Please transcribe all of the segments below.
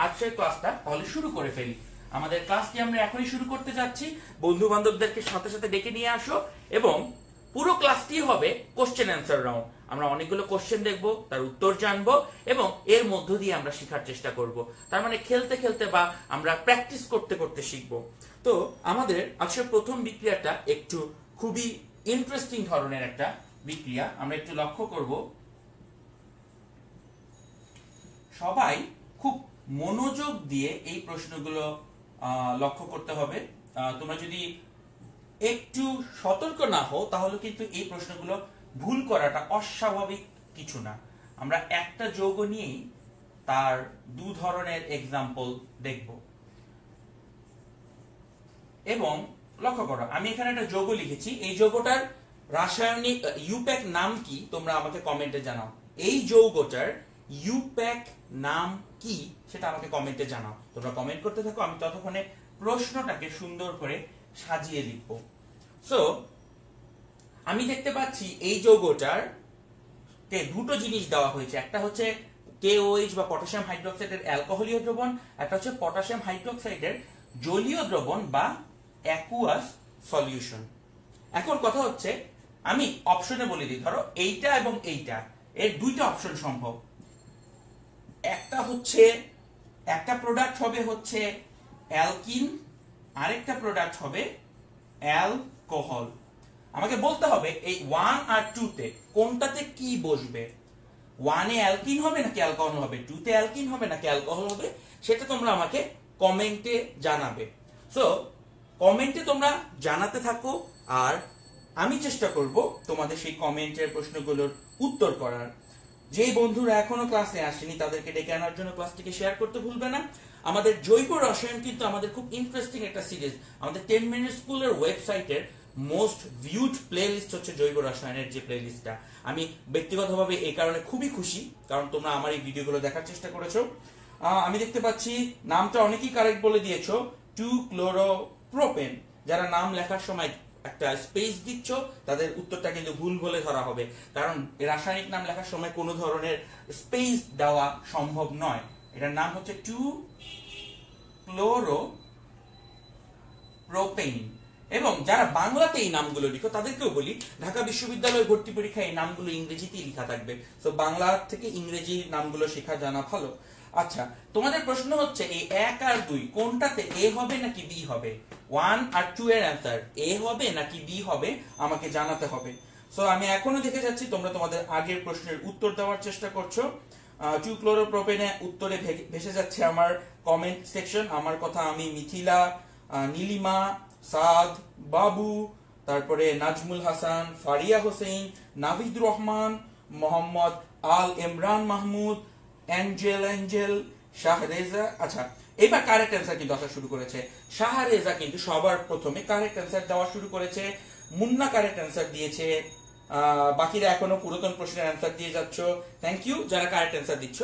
আজকের ক্লাসটা তাহলে শুরু করে ফেলি। আমাদের ক্লাসটি আমরা এখনই শুরু করতে যাচ্ছি। বন্ধু বান্ধবদেরকে সাথে সাথে ডেকে নিয়ে আসো এবং পুরো ক্লাসটি হবে কোশ্চেন অ্যান্সার রাউন্ড। আমরা অনেকগুলো কোশ্চেন দেখব, তার উত্তর জানবো এবং এর মধ্য দিয়ে আমরা শেখার চেষ্টা করব। তার মানে খেলতে খেলতে বা আমরা প্র্যাকটিস করতে করতে শিখবো। তো আমাদের আজকের প্রথম বিক্রিয়াটা একটু খুবই ইন্টারেস্টিং ধরনের একটা বিক্রিয়া। আমরা একটু লক্ষ্য করব, সবাই খুব মনোযোগ দিয়ে এই প্রশ্নগুলো লক্ষ্য করতে হবে। তোমরা যদি একটু সতর্ক না হও তাহলে কিন্তু এই প্রশ্নগুলো ভুল করাটা অস্বাভাবিক কিছু না। আমরা একটা যৌগ নিয়েই তার দু ধরনের এক্সাম্পল দেখব। এবং লক্ষ্য করো, আমি এখানে একটা যৌগ লিখেছি। এই যৌগটার রাসায়নিক ইউপ্যাক নাম কি তোমরা আমাকে কমেন্টে জানাও। এই যৌগটার ইউপ্যাক নাম কি সেটা আমাকে কমেন্টে জানাও। তোমরা কমেন্ট করতে থাকো, আমি ততক্ষণে প্রশ্নটাকে সুন্দর করে সাজিয়ে লিখব। সো আমি দেখতে পাচ্ছি এই যৌগটার তে দুটো জিনিস দেওয়া হয়েছে। একটা হচ্ছে KOH বা পটাশিয়াম হাইড্রোক্সাইডের অ্যালকোহলীয় দ্রবণ, একটা হচ্ছে পটাশিয়াম হাইড্রোক্সাইডের জলীয় দ্রবণ বা অ্যাকুয়াস সলিউশন। এখন কথা হচ্ছে, আমি অপশনে বলে দিই, ধরো এইটা এবং এইটা, এর দুইটা অপশন সম্ভব। একটা প্রোডাক্ট হবে হচ্ছে অ্যালকিন, আরেকটা প্রোডাক্ট হবে অ্যালকোহল। আমাকে বলতে হবে এই 1 আর 2 তে কোনটাতে কি বসবে। 1 এ অ্যালকিন হবে নাকি অ্যালকোহল হবে, 2 তে অ্যালকিন হবে নাকি অ্যালকোহল হবে, সেটা তোমরা আমাকে কমেন্টে জানাবে। সো কমেন্টে তোমরা জানাতে থাকো আর আমি চেষ্টা করব তোমাদের সেই কমেন্টের প্রশ্নগুলোর উত্তর করার। যেই বন্ধুরা এখনো ক্লাসে আসেনি তাদেরকে ডেকে আনার জন্য ক্লাসটিকে শেয়ার করতে ভুলবে না। আমাদের জৈব রসায়ন কিন্তু আমাদের খুব ইন্টারেস্টিং একটা সিরিজ। আমাদের 10 মিনিট স্কুলের ওয়েবসাইটের মোস্ট ভিউড প্লেলিস্ট হচ্ছে জৈব রসায়নের যে প্লেলিস্টটা। আমি ব্যক্তিগতভাবে এই কারণে খুবই খুশি, কারণ তোমরা আমার এই ভিডিওগুলো দেখার চেষ্টা করেছো। আমি দেখতে পাচ্ছি নামটা অনেকেই কারেক্ট বলে দিয়েছো, 2-ক্লোরোপ্রোপেন। যারা নাম লেখার সময় একটা স্পেস দিচ্ছ তাদের উত্তরটা কিন্তু ভুল বলে ধরা হবে, কারণ রাসায়নিক নাম লেখার সময় কোনো ধরনের স্পেস দেওয়া সম্ভব নয়। এটার নাম হচ্ছে 2-ক্লোরোপ্রোপেন। এবং যারা বাংলাতে এই নামগুলো লিখো তাদেরকেও বলি, ঢাকা বিশ্ববিদ্যালয় ভর্তি পরীক্ষায় এই নামগুলো ইংরেজিতেই লেখা থাকবে। তো বাংলা থেকে ইংরেজি নামগুলো শেখা জানা ভালো। আচ্ছা, তোমাদের প্রশ্ন হচ্ছে এই 1 আর 2 কোনটাতে এ হবে নাকি বি হবে। 1 আর 2 এর অ্যান্সার এ হবে নাকি বি হবে আমাকে জানাতে হবে। সো আমি এখনো দেখে যাচ্ছি তোমরা তোমাদের আগের প্রশ্নের উত্তর দেওয়ার চেষ্টা করছো। 2-ক্লোরোপ্রোপেনে উত্তরে ভেসে যাচ্ছে আমার কমেন্ট সেকশন। আমার কথা আমি মিথিলা, নীলিমা, সাদ, বাবু, তারপরে নাজমুল হাসান, ফারিয়া হোসেন, নাভিদ রহমান, মোহাম্মদ আল ইমরান মাহমুদ, অ্যাঞ্জেল, শাহরেজা। আচ্ছা, এবার কারেক্ট অ্যান্সার কিন্তু আসা শুরু করেছে। শাহরেজা কিন্তু সবার প্রথমে কারেক্ট অ্যান্সার দেওয়া শুরু করেছে। মুন্না কারেক্ট অ্যান্সার দিয়েছে। বাকিরা এখনো পুরাতন প্রশ্নের অ্যান্সার দিয়ে যাচ্ছ। থ্যাংক ইউ যারা কারেক্ট অ্যান্সার দিচ্ছ।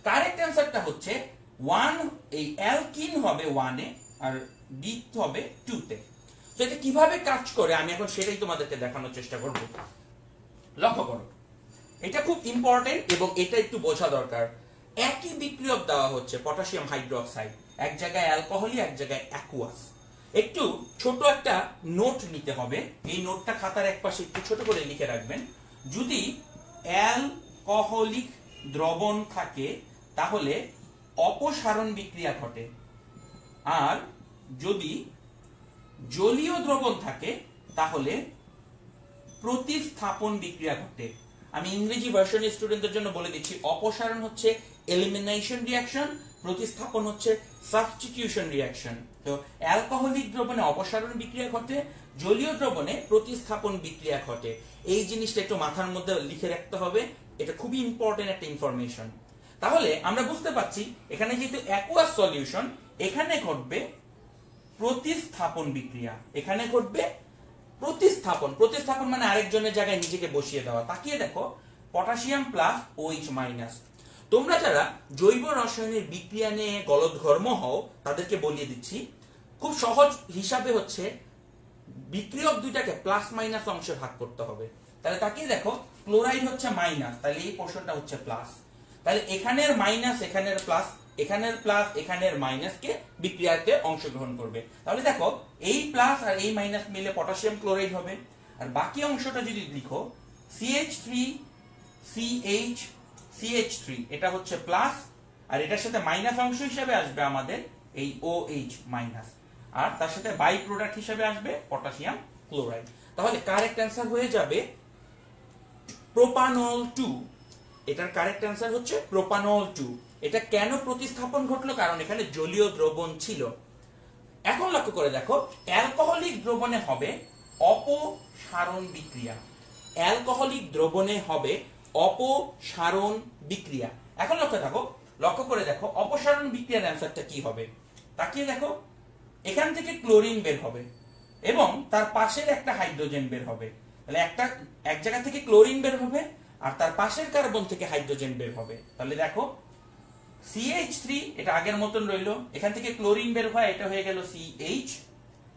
কারেক্ট অ্যান্সারটা হচ্ছে 1, এই অ্যালকিন হবে 1 এ আর বি হবে 2 তে। তো এটা কিভাবে কাজ করে আমি এখন সেটাই তোমাদেরকে দেখানোর চেষ্টা করব। লক্ষ্য করো, এটা খুব ইম্পর্টেন্ট এবং এটা একটু বোঝা দরকার। একই বিক্রিয়ক দেওয়া হচ্ছে পটাশিয়াম হাইড্রোক্সাইড, এক জায়গায় অ্যালকোহলি এক জায়গায় অ্যাকুয়াস। একটু ছোট একটা নোট নিতে হবে। এই নোটটা খাতার একপাশে একটু ছোট করে লিখে রাখবেন। যদি অ্যালকোহলিক দ্রবণ থাকে তাহলে অপসারণ বিক্রিয়া ঘটে, আর যদি জলীয় দ্রবণ থাকে তাহলে প্রতিস্থাপন বিক্রিয়া ঘটে। আমি ইংরেজি ভার্সনের স্টুডেন্টদের জন্য বলে দিচ্ছি, অপসারণ হচ্ছে এলিমিনেশন রিঅ্যাকশন, প্রতিস্থাপন হচ্ছে সাবস্টিটিউশন রিঅ্যাকশন। তো অ্যালকোহলিক দ্রবণে অপসারণ বিক্রিয়া ঘটে, জলীয় দ্রবণে প্রতিস্থাপন বিক্রিয়া ঘটে। এই জিনিসটা একটু মাথার মধ্যে লিখে রাখতে হবে, এটা খুবই ইম্পর্টেন্ট একটা ইনফরমেশন। তাহলে আমরা বুঝতে পারছি এখানে যেহেতু অ্যাকুয়াস সলিউশন, এখানে ঘটবে প্রতিস্থাপন বিক্রিয়া, এখানে ঘটবে প্রতিস্থাপন মানে আরেকজনের জায়গায় নিজেকে বসিয়ে দেওয়া। তাকিয়ে দেখো, পটাশিয়াম প্লাস OH মাইনাস। তোমরা যারা জৈব রসায়নের বিক্রিয়া নিয়ে গলদঘর্ম হও তাদেরকে বলিয়ে দিচ্ছি, খুব সহজ হিসাবে হচ্ছে বিক্রিয়ক দুইটাকে প্লাস মাইনাস অংশে ভাগ করতে হবে। তাহলে তাকিয়ে দেখো, ক্লোরাইড হচ্ছে মাইনাস, তাহলে এই পোর্শনটা হচ্ছে প্লাস। তাহলে এখানের মাইনাস এখানের প্লাস এখানের প্লাস এখানের মাইনাসকে বিক্রিয়াতে অংশগ্রহণ করবে। তাহলে দেখো এই প্লাস আর এই মাইনাস মিলে পটাশিয়াম ক্লোরাইড হবে। আর বাকি অংশটা যদি লিখো CH3 CH CH3 এটা হচ্ছে প্লাস, আর এটার সাথে মাইনাস অংশ হিসেবে আসবে আমাদের এই OH মাইনাস, আর তার সাথে বাই প্রোডাক্ট হিসেবে আসবে পটাশিয়াম ক্লোরাইড। তাহলে কারেক্ট অ্যান্সার হয়ে যাবে প্রোপানল 2। এটার কারেক্ট অ্যান্সার হচ্ছে প্রোপানল 2। এটা কেন প্রতিস্থাপন ঘটলো? কারণ এখানে জলীয় দ্রবণ ছিল। এখন লক্ষ্য করে দেখো অ্যালকোহলিক দ্রবণে হবে অপসারণ বিক্রিয়া। অ্যালকোহলিক দ্রবণে হবে অপসারণ বিক্রিয়া। এখন লক্ষ্য করে দেখো অপসারণ বিক্রিয়ার অ্যান্সারটা কি হবে। তাকিয়ে দেখো, এখান থেকে ক্লোরিন বের হবে এবং তার পাশের একটা হাইড্রোজেন বের হবে। তাহলে এক জায়গা থেকে ক্লোরিন বের হবে আর তার পাশের কার্বন থেকে হাইড্রোজেন বের হবে। তাহলে দেখো CH3 এটা আগের মতন রইলো, এখান থেকে ক্লোরিন বের হয়, এটা হয়ে গেল CH,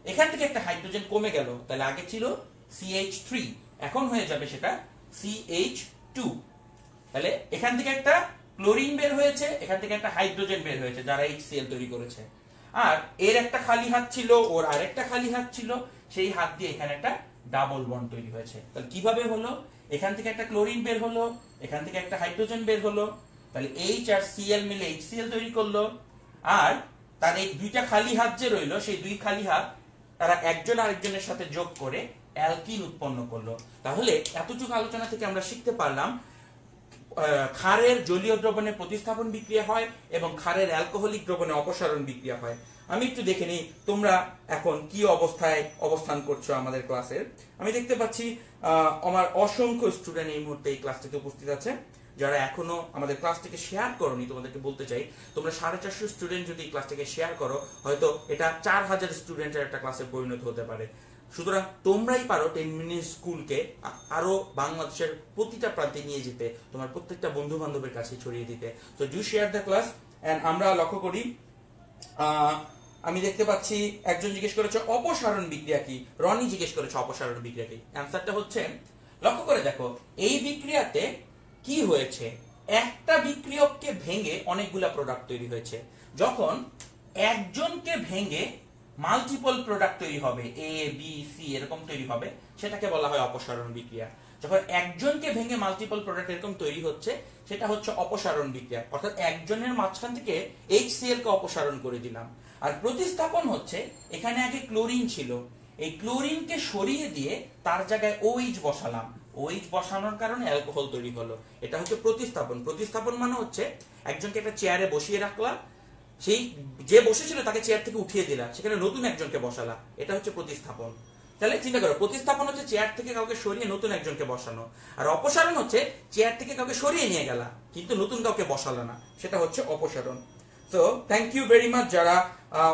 এখান থেকে একটা হাইড্রোজেন কমে গেল, তাহলে আগে ছিল CH3, এখন হয়ে যাবে সেটা CH2। তাহলে এখান থেকে একটা ক্লোরিন বের হয়েছে, এখান থেকে একটা হাইড্রোজেন বের হয়েছে যারা HCl তৈরি করেছে, আর এর একটা খালি হাত ছিল, ওর আরেকটা খালি হাত ছিল, সেই হাত দিয়ে এখানে একটা ডাবল বন্ড তৈরি হয়েছে। তাহলে কিভাবে হলো? এখান থেকে একটা ক্লোরিন বের হলো, এখান থেকে একটা হাইড্রোজেন বের হলো, তাহলে H আর Cl মিলে HCl তৈরি করলো, আর তার এই দুইটা খালি হাত যে রইলো সেই দুই খালি হাত তারা একজন আরেকজনের সাথে যোগ করে অ্যালকিন উৎপন্ন করলো। তাহলে এতটুকু আলোচনা থেকে আমরা শিখতে পারলাম ক্ষারের জলীয় দ্রবণে প্রতিস্থাপন বিক্রিয়া হয় এবং ক্ষারের অ্যালকোহলিক দ্রবণে অপসারণ বিক্রিয়া হয়। আমি একটু দেখে নিই তোমরা এখন কি অবস্থায় অবস্থান করছো আমাদের ক্লাসের। আমি দেখতে পাচ্ছি আমার অসংখ্য স্টুডেন্ট এই মুহূর্তে এই ক্লাসটিতে উপস্থিত আছে। যারা এখনো আমাদের ক্লাসটিকে শেয়ার করোনি, তোমাদেরকে বলতে চাই তোমরা 450 স্টুডেন্ট যদি এই ক্লাসটিকে শেয়ার করো, হয়তো এটা 4000 স্টুডেন্টের একটা ক্লাসে পরিণত হতে পারে। সুতরাং তোমরাই পারো 10 মিনিট স্কুলকে আরো বাংলাদেশের প্রতিটা প্রান্তে নিয়ে যেতে, তোমার প্রত্যেকটা বন্ধু বান্ধবের কাছে ছড়িয়ে দিতে। তো do share the class. And আমরা লক্ষ্য করি আমি দেখতে পাচ্ছি একজন জিজ্ঞেস করেছে অপসারণ বিক্রিয়া কি, রনি জিজ্ঞেস করেছে অপসারণ বিক্রিয়া কি। অ্যান্সারটা হচ্ছে, লক্ষ্য করে দেখো এই বিক্রিয়াতে কি হয়েছে, একটা বিক্রিয়ককে ভেঙে অনেকগুলা প্রোডাক্ট তৈরি হয়েছে। যখন একজনকে ভেঙে মাল্টিপল প্রোডাক্ট তৈরি হবে, A B C এরকম তৈরি হবে, সেটাকে বলা হয় অপসারণ বিক্রিয়া। যখন একজনকে ভেঙে মাল্টিপল প্রোডাক্ট এরকম তৈরি হচ্ছে, সেটা হচ্ছে অপসারণ বিক্রিয়া। অর্থাৎ একজনের মাঝখান থেকে HCl কে অপসারণ করে দিলাম। আর প্রতিস্থাপন হচ্ছে, এখানে আগে ক্লোরিন ছিল, এই ক্লোরিনকে সরিয়ে দিয়ে তার জায়গায় OH বসালাম, OH বসানোর কারণে অ্যালকোহল তৈরি হলো। এটা হচ্ছে প্রতিস্থাপন। প্রতিস্থাপন মানে হচ্ছে একজনকে একটা চেয়ারে বসিয়ে রাখলাম, সেই যে বসেছিল তাকে চেয়ার থেকে উঠিয়ে দিলাম, সেখানে নতুন একজনকে বসালাম, এটা হচ্ছে প্রতিস্থাপন। তাহলে চিন্তা করো, প্রতিস্থাপন হচ্ছে চেয়ার থেকে কাউকে সরিয়ে নতুন একজনকে বসানো, আর অপসারণ হচ্ছে চেয়ার থেকে কাউকে সরিয়ে নিয়ে গেলা কিন্তু নতুন কাউকে বসালো না, সেটা হচ্ছে অপসারণ। তো থ্যাংক ইউ ভেরি মাচ যারা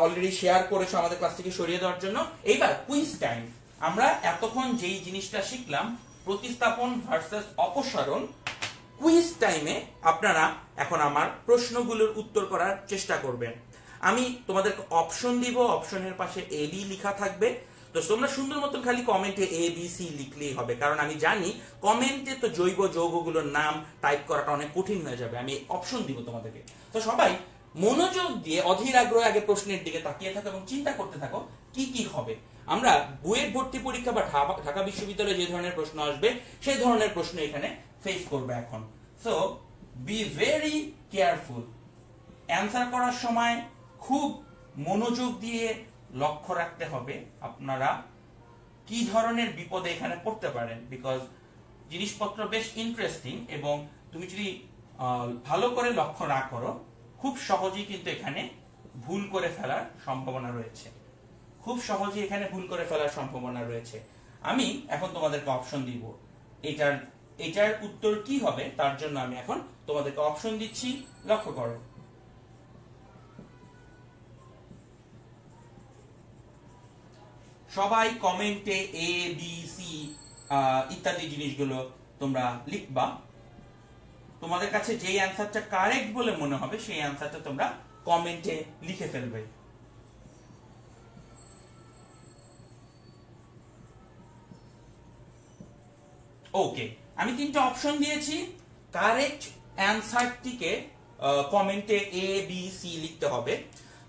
অলরেডি শেয়ার করেছো আমাদের ক্লাস থেকে সরিয়ে দেওয়ার জন্য। এইবার কুইজ টাইম। আমরা এতক্ষণ যেই জিনিসটা শিখলাম প্রতিস্থাপন ভার্সেস অপসারণ, কুইজ টাইমে আপনারা এখন আমার প্রশ্নগুলোর উত্তর করার চেষ্টা করবেন। আমি তোমাদেরকে অপশন দিব, অপশনের পাশে AB লেখা থাকবে। তো তোমরা সুন্দর মতন খালি কমেন্টে ABC লিখলেই হবে, কারণ আমি জানি কমেন্টে তো জৈব যৌগগুলোর নাম টাইপ করাটা অনেক কঠিন হয়ে যাবে। আমি অপশন দিব তোমাদেরকে। তো সবাই মনোযোগ দিয়ে অধীর আগ্রহে আগে প্রশ্নের দিকে তাকিয়ে থাকো এবং চিন্তা করতে থাকো কি কি হবে। আমরা বুয়েট ভর্তি পরীক্ষা বা ঢাকা বিশ্ববিদ্যালয়ে যে ধরনের প্রশ্ন আসবে সেই ধরনের প্রশ্ন এখানে ফেস করবে এখন। So be very careful. Answer করার সময় খুব মনোযোগ দিয়ে লক্ষ্য রাখতে হবে আপনারা কি ধরনের বিপদে এখানে পড়তে পারেন, বিকজ জিনিসপত্র বেশ ইন্টারেস্টিং এবং তুমি যদি ভালো করে লক্ষ্য না করো খুব সহজেই কিন্তু এখানে ভুল করে ফেলার সম্ভাবনা রয়েছে, খুব সহজেই এখানে ভুল করে ফেলার সম্ভাবনা রয়েছে। আমি এখন তোমাদেরকে অপশন দিব, এটার উত্তর কি হবে তার জন্য আমি এখন তোমাদেরকে অপশন দিচ্ছি, লক্ষ্য করো। সবাই কমেন্টে ABC ইত্যাদি জিনিসগুলো তোমরা লিখবা। তোমাদের কাছে যেই অ্যান্সারটা কারেক্ট বলে মনে হবে সেই অ্যান্সারটা তোমরা কমেন্টে লিখে ফেলবে। ওকে, আমি তিনটা অপশন দিয়েছি। কারেক্ট অ্যান্সারটিকে কমেন্টে এ বি সি লিখতে হবে।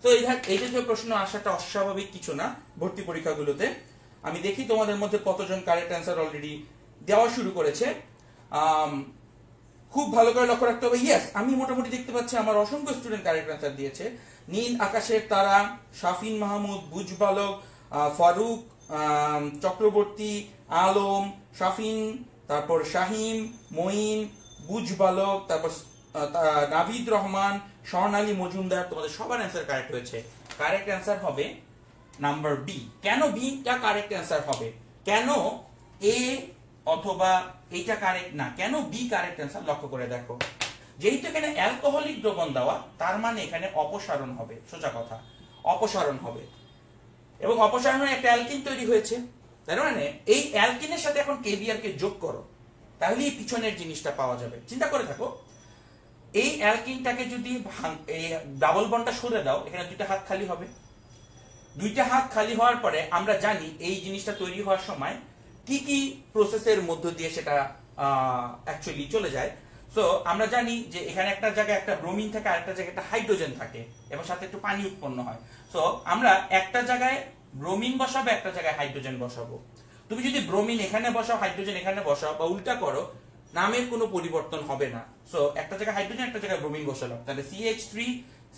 তো এই জাতীয় প্রশ্ন আসাটা অস্বাভাবিক কিছু না ভর্তি পরীক্ষাগুলোতে। আমি দেখি তোমাদের মধ্যে কতজন কারেক্ট অ্যান্সার অলরেডি দেওয়া শুরু করেছে। খুব ভালো করে লক্ষ্য রাখতে হবে। ইয়েস, আমি মোটামুটি দেখতে পাচ্ছি আমার অসংখ্য স্টুডেন্ট কারেক্ট অ্যান্সার দিয়েছে। নীল আকাশের তারা, শাফিন মাহমুদ, বুজ বালক, ফারুক চক্রবর্তী, আলম, শাফিন, তারপর শাহিম, মঈন, বুজ বালক, তারপর নাভিদ রহমান, স্বর্ণালী মজুমদার, তোমাদের সবার অ্যান্সার কারেক্ট হয়েছে। কারেক্ট অ্যান্সার হবে নাম্বার বি। কেন বিটা কারেক্ট অ্যান্সার হবে, কেন এ অথবা এইটা কারেক্ট না, কেন বি কারেক্ট অ্যান্সার লক্ষ্য করে দেখো। যেহেতু এখানে অ্যালকোহলিক দ্রবণ দেওয়া, তার মানে এখানে অপসারণ হবে, সোজা কথা অপসারণ হবে, এবং অপসারণে একটা অ্যালকিন তৈরি হয়েছে। তার মানে এই অ্যালকিনের সাথে এখন কেবিআর কে যোগ করো, তাহলে এই পিছনের জিনিসটা পাওয়া যাবে। চিন্তা করে থাকো, এই অ্যালকিনটাকে যদি এই ডাবল বন্ডটা সরে দাও, এখানে দুইটা হাত খালি হবে। দুইটা হাত খালি হওয়ার পরে আমরা জানি এই জিনিসটা তৈরি হওয়ার সময় কি কি প্রসেসের মধ্য দিয়ে সেটা অ্যাকচুয়ালি চলে যায়। সো আমরা জানি যে এখানে একটা জায়গায় একটা ব্রোমিন থাকে, আরেকটা জায়গায় একটা হাইড্রোজেন থাকে, এবং সাথে একটু পানি উৎপন্ন হয়। সো আমরা একটা জায়গায় ব্রোমিন বসাবো, একটা জায়গায় হাইড্রোজেন বসাবো। তুমি যদি ব্রোমিন এখানে বসাও, হাইড্রোজেন এখানে বসাও, বা উল্টা করো, নামের কোনো পরিবর্তন হবে না। সো একটা জায়গায় হাইড্রোজেন, একটা জায়গায় ব্রোমিন বসালাম, তাহলে CH3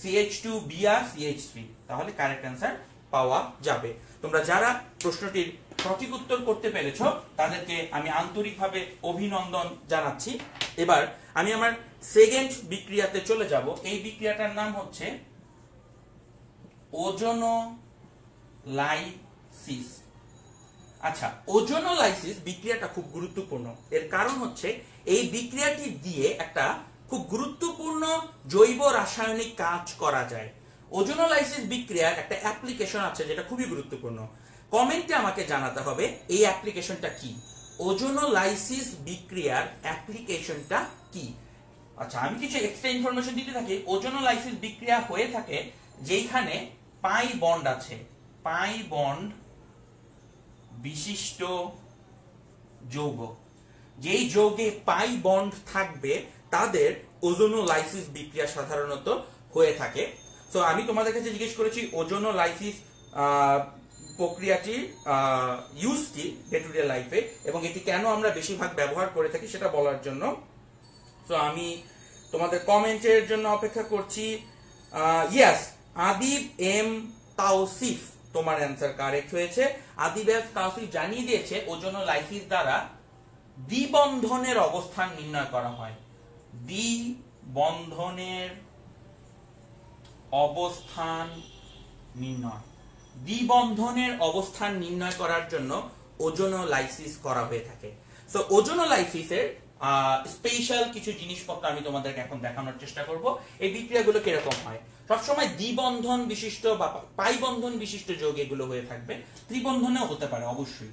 CH2 Br CH3, তাহলে কারেক্ট অ্যান্সার পাওয়া যাবে। তোমরা যারা প্রশ্নটির সঠিক উত্তর করতে পেরেছো তাদেরকে আমি আন্তরিকভাবে অভিনন্দন জানাচ্ছি। এবার আমি আমার সেকেন্ড বিক্রিয়াতে চলে যাব। এই বিক্রিয়াটার নাম হচ্ছে ওজোনোলাইসিস। আচ্ছা, ওজোনোলাইসিস বিক্রিয়াটা খুব গুরুত্বপূর্ণ। এর কারণ হচ্ছে এই বিক্রিয়াটি দিয়ে একটা খুব গুরুত্বপূর্ণ জৈব রাসায়নিক কাজ করা যায়। ওজোনোলাইসিস বিক্রিয়ার একটা অ্যাপ্লিকেশন আছে যেটা খুবই গুরুত্বপূর্ণ। কমেন্টে আমাকে জানাতে হবে এই অ্যাপ্লিকেশনটা কি, ওজোনোলাইসিস বিক্রিয়ার অ্যাপ্লিকেশনটা কি। আচ্ছা, আমি কিছু এক্সট্রা ইনফরমেশন দিতে থাকি। ওজোনোলাইসিস বিক্রিয়া হয়ে থাকে যেখানে পাই বন্ড আছে, পাই বন্ড বিশিষ্ট যৌগ, যেই যৌগে পাই বন্ড থাকবে তাদের ওজোনোলাইসিস বিক্রিয়া সাধারণত হয়ে থাকে। তো আমি তোমাদের কাছে জিজ্ঞেস করেছি ওজোনোলাইসিস প্রক্রিয়াটির ইউজ কি ডে টু ডে লাইফে, এবং এটি কেন আমরা বেশিরভাগ ব্যবহার করে থাকি সেটা বলার জন্য। তো আমি তোমাদের কমেন্টের জন্য অপেক্ষা করছি। ইয়েস, আদিব এম তাওসিফ, তোমার অ্যান্সার কারেক্ট হয়েছে। আদিব এম তাওসিফ জানিয়ে দিয়েছে ওজোনোলাইসিস দ্বারা দ্বিবন্ধনের অবস্থান নির্ণয় করা হয়। দ্বিবন্ধনের অবস্থান নির্ণয়, দ্বিবন্ধনের অবস্থান নির্ণয় করার জন্য ওজোনোলাইসিস করা হয়ে থাকে। সো ওজোনোলাইসিসের স্পেশাল কিছু জিনিসপত্র আমি তোমাদেরকে এখন দেখানোর চেষ্টা করব। এই বিক্রিয়াগুলো কিরকম হয়। সবসময় দ্বিবন্ধন বিশিষ্ট বা পাই বন্ধন বিশিষ্ট যৌগ এগুলো হয়ে থাকবে, ত্রিবন্ধনেও হতে পারে অবশ্যই।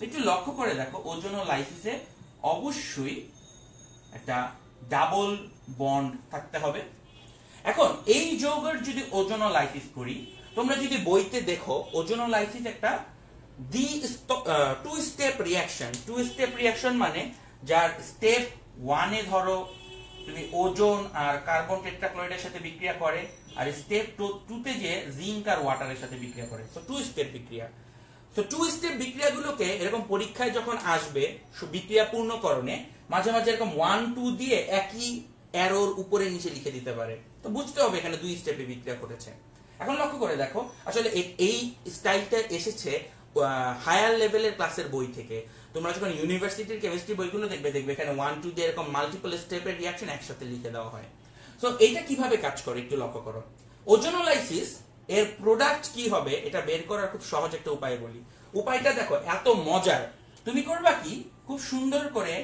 একটু লক্ষ্য করে দেখো, ওজোনোলাইসিসে অবশ্যই একটা ডাবল বন্ড থাকতে হবে। এখন এই যৌগের যদি ওজোনোলাইসিস করি, তোমরা যদি বইতে দেখো ওজোনোলাইসিস একটা two step reaction. Two step reaction মানে যার স্টেপ 1 এ ধরো তুমি ওজোন আর কার্বন টেট্রাক্লোরাইডের সাথে বিক্রিয়া করে, আর স্টেপ 2 তে যে জিঙ্ক আর ওয়াটারের সাথে বিক্রিয়া করে। সো টু স্টেপ বিক্রিয়া। তো টু স্টেপ বিক্রিয়াগুলোকে এরকম পরীক্ষায় যখন আসবে বিক্রিয়া পূর্ণকরণে, মাঝে মাঝে এরকম 1 2 দিয়ে একই অ্যারোর উপরে নিচে লিখে দিতে পারে। তো বুঝতে হবে এখানে 2 স্টেপে বিক্রিয়া করেছে। এখন লক্ষ্য করে দেখো, আসলে এই স্টাইলটা এসেছে হায়ার লেভেলের ক্লাসের বই থেকে। তোমরা যখন ইউনিভার্সিটির কেমিস্ট্রি বইগুলো দেখবে এখানে 1 2 দিয়ে এরকম মাল্টিপল স্টেপের রিঅ্যাকশন একসাথে লিখে দেওয়া হয়। সো এটা কিভাবে কাজ করে একটু লক্ষ্য করো। ওজোনোলাইসিস এর প্রোডাক্ট কি হবে এটা বের করার খুব সহজ একটা উপায় বলি। উপায়টা দেখো, এত মজার। তুমি করবা কি, খুব সুন্দর করে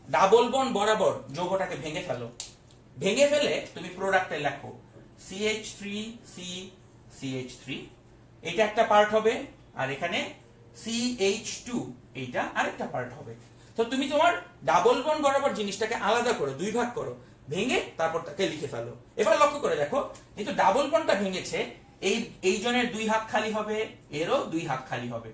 ডাবল বন্ড বরাবর যৌগটাকে ভেঙে ফেলো। ভেঙে ফেলে তুমি প্রোডাক্টে লেখো CH3C CH3, এটা একটা পার্ট হবে, আর এখানে CH2 এইটা আরেকটা পার্ট হবে। তো তুমি তোমার ডাবল বন্ড বরাবর জিনিসটাকে আলাদা করো, 2 ভাগ করো, ভেঙে তারপর তাকে লিখে ফেলো। এবার লক্ষ্য করে দেখো, কিন্তু ডাবল বন্ডটা ভেঙেছে, এই জনের 2 হাত খালি হবে, এরও 2 হাত খালি হবে,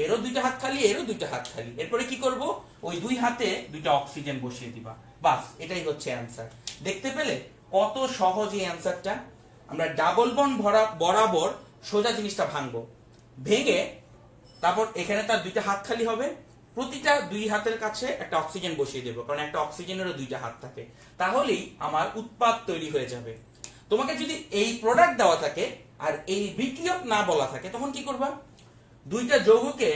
এরও 2টা হাত খালি, এরও 2টা হাত খালি। এরপরে কি করব, ওই 2 হাতে 2টা অক্সিজেন বসিয়ে দিবা, বাস এটাই হচ্ছে অ্যান্সার। দেখতে পেলে কত সহজ এই অ্যান্সারটা। আমরা ডাবল বন্ড বরাবর সোজা জিনিসটা ভাঙবো, ভেঙে তারপর এখানে তার দুইটা হাত খালি হবে, প্রতিটা দুই হাতের কাছে একটা অক্সিজেন বসিয়ে দেবো, কারণ একটা অক্সিজেনেরও দুইটা হাত থাকে, তাহলেই আমার উৎপাদ তৈরি হয়ে যাবে। তোমাকে যদি এই প্রোডাক্ট দেওয়া থাকে আর এই বিক্রিয়ক না বলা থাকে, তখন কি করবা? দুইটা যৌগকে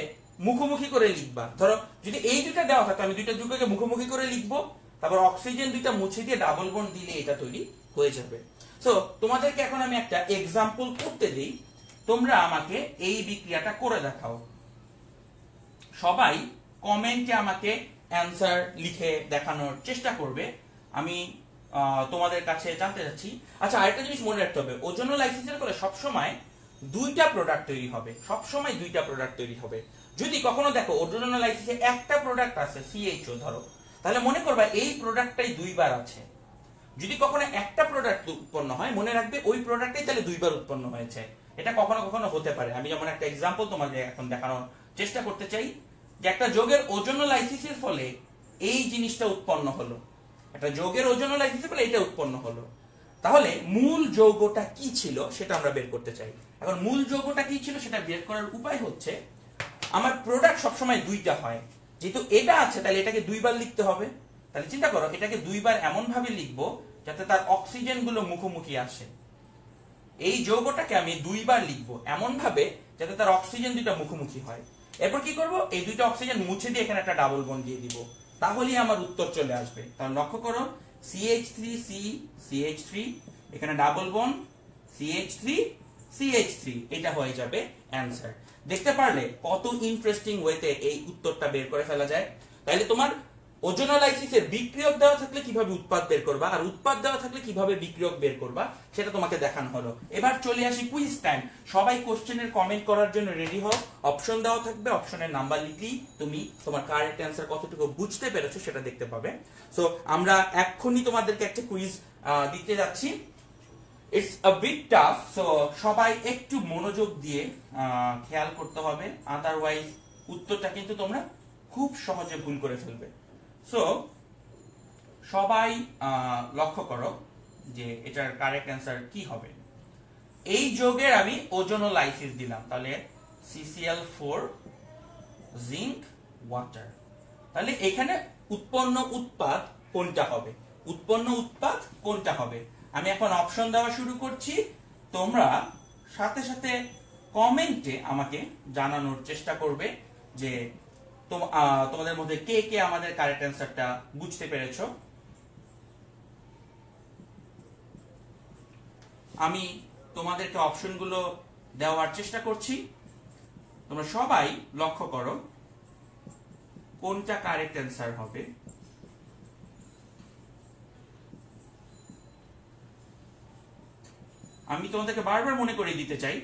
মুখোমুখি করে লিখবা। ধরো যদি এই দুইটা দেওয়া থাকে, আমি দুইটা যৌগকে মুখোমুখি করে লিখবো, তারপর অক্সিজেন দুইটা মুছে দিয়ে ডাবল বন্ড দিলে এটা তৈরি হয়ে যাবে। সো তোমাদেরকে এখন আমি একটা এক্সাম্পল করতে দিই, তোমরা আমাকে এই বিক্রিয়াটা করে দেখাও। সবাই কমেন্টে আমাকে অ্যান্সার লিখে দেখানোর চেষ্টা করবে, আমি তোমাদের কাছে জানতে চাচ্ছি। আচ্ছা, আরেকটা জিনিস মনে রাখতে হবে, ওজোনোলাইসিসের ফলে সবসময় দুইটা প্রোডাক্ট তৈরি হবে, সবসময় দুইটা প্রোডাক্ট তৈরি হবে। যদি কখনো দেখো ওজোনোলাইসিসে একটা প্রোডাক্ট আছে CHO ধরো, তাহলে মনে করবা এই প্রোডাক্টটাই দুইবার আছে। যদি কখনো একটা প্রোডাক্ট উৎপন্ন হয়, মনে রাখবে ওই প্রোডাক্টটাই তাহলে দুইবার উৎপন্ন হয়েছে। এটা কখনো কখনো হতে পারে। আমি যেমন একটা এক্সাম্পল তোমাদের এখন দেখানোর চেষ্টা করতে চাই, যে একটা যৌগের ওজোনোলাইসিসের ফলে এই জিনিসটা উৎপন্ন হলো, একটা যৌগের ওজোনোলাইসিসের ফলে এটা উৎপন্ন হলো। তাহলে মূল যৌগটা কি ছিল সেটা আমরা বের করতে চাই। এখন মূল যৌগটা কি ছিল সেটা বের করার উপায় হচ্ছে, আমার প্রোডাক্ট সবসময় দুইটা হয়, যেহেতু এটা আছে তাহলে এটাকে দুইবার লিখতে হবে। তাহলে চিন্তা করো, এটাকে দুইবার এমন ভাবে লিখবো যাতে তার অক্সিজেন গুলো মুখোমুখি আসে। এই যৌগটাকে আমি দুইবার লিখবো এমন ভাবে যাতে তার অক্সিজেন দুইটা মুখোমুখি হয়। এরপর কি করব, এই দুইটা অক্সিজেন মুছে দিয়ে এখানে একটা ডাবল বন্ড দিয়ে দিব, তাহলেই আমার উত্তর চলে আসবে। তাহলে লক্ষ্য করো, CH3C CH3, এখানে ডাবল বন্ড CH3 CH3, এটা হয়ে যাবে অ্যান্সার। দেখতে পারলে কত ইন্টারেস্টিং ওয়েতে এই উত্তরটা বের করে ফেলা যায়। তাইলে তোমার ওজোনোলাইসিসের বিক্রিয়ক দেওয়া থাকলে কিভাবে উৎপাদ বের করবা, আর উৎপাদ দেওয়া থাকলে কিভাবে বিক্রিয়ক বের করবা, সেটা তোমাকে দেখানো হলো। এবার চলে আসি কুইজ টাইম। সবাই কোশ্চেনের কমেন্ট করার জন্য রেডি হও। অপশন দেওয়া থাকবে, অপশনের নাম্বার লিখলেই তুমি তোমার কারেক্ট অ্যান্সার কতটুকু বুঝতে পেরেছো সেটা দেখতে পাবে। সো আমরা এক্ষুনি তোমাদেরকে একটা কুইজ দিতে যাচ্ছি। It's a bit tough, so সবাই একটু মনোযোগ দিয়ে খেয়াল করতে হবে, আদারওয়াইজ উত্তরটা কিন্তু তোমরা খুব সহজে ভুল করে ফেলবে। সো সবাই লক্ষ্য করো যে এটার কারেক্ট অ্যান্সার কি হবে। এই যৌগের আমি ওজোনোলাইসিস দিলাম, তাহলে CCl4 জিঙ্ক ওয়াটার। তাহলে এখানে উৎপন্ন উৎপাদ কোনটা হবে, উৎপন্ন উৎপাদ কোনটা হবে? আমি এখন অপশন দেওয়া শুরু করছি, তোমরা সাথে সাথে কমেন্টে আমাকে জানানোর চেষ্টা করবে যে তোমাদের মধ্যে কে কে আমাদের কারেক্ট অ্যান্সারটা বুঝতে পেরেছো। আমি তোমাদেরকে অপশনগুলো দেওয়ার চেষ্টা করছি, তোমরা সবাই লক্ষ্য করো কোনটা কারেক্ট অ্যান্সার হবে। আমি তোমাদেরকে বারবার মনে করিয়ে দিতে চাই,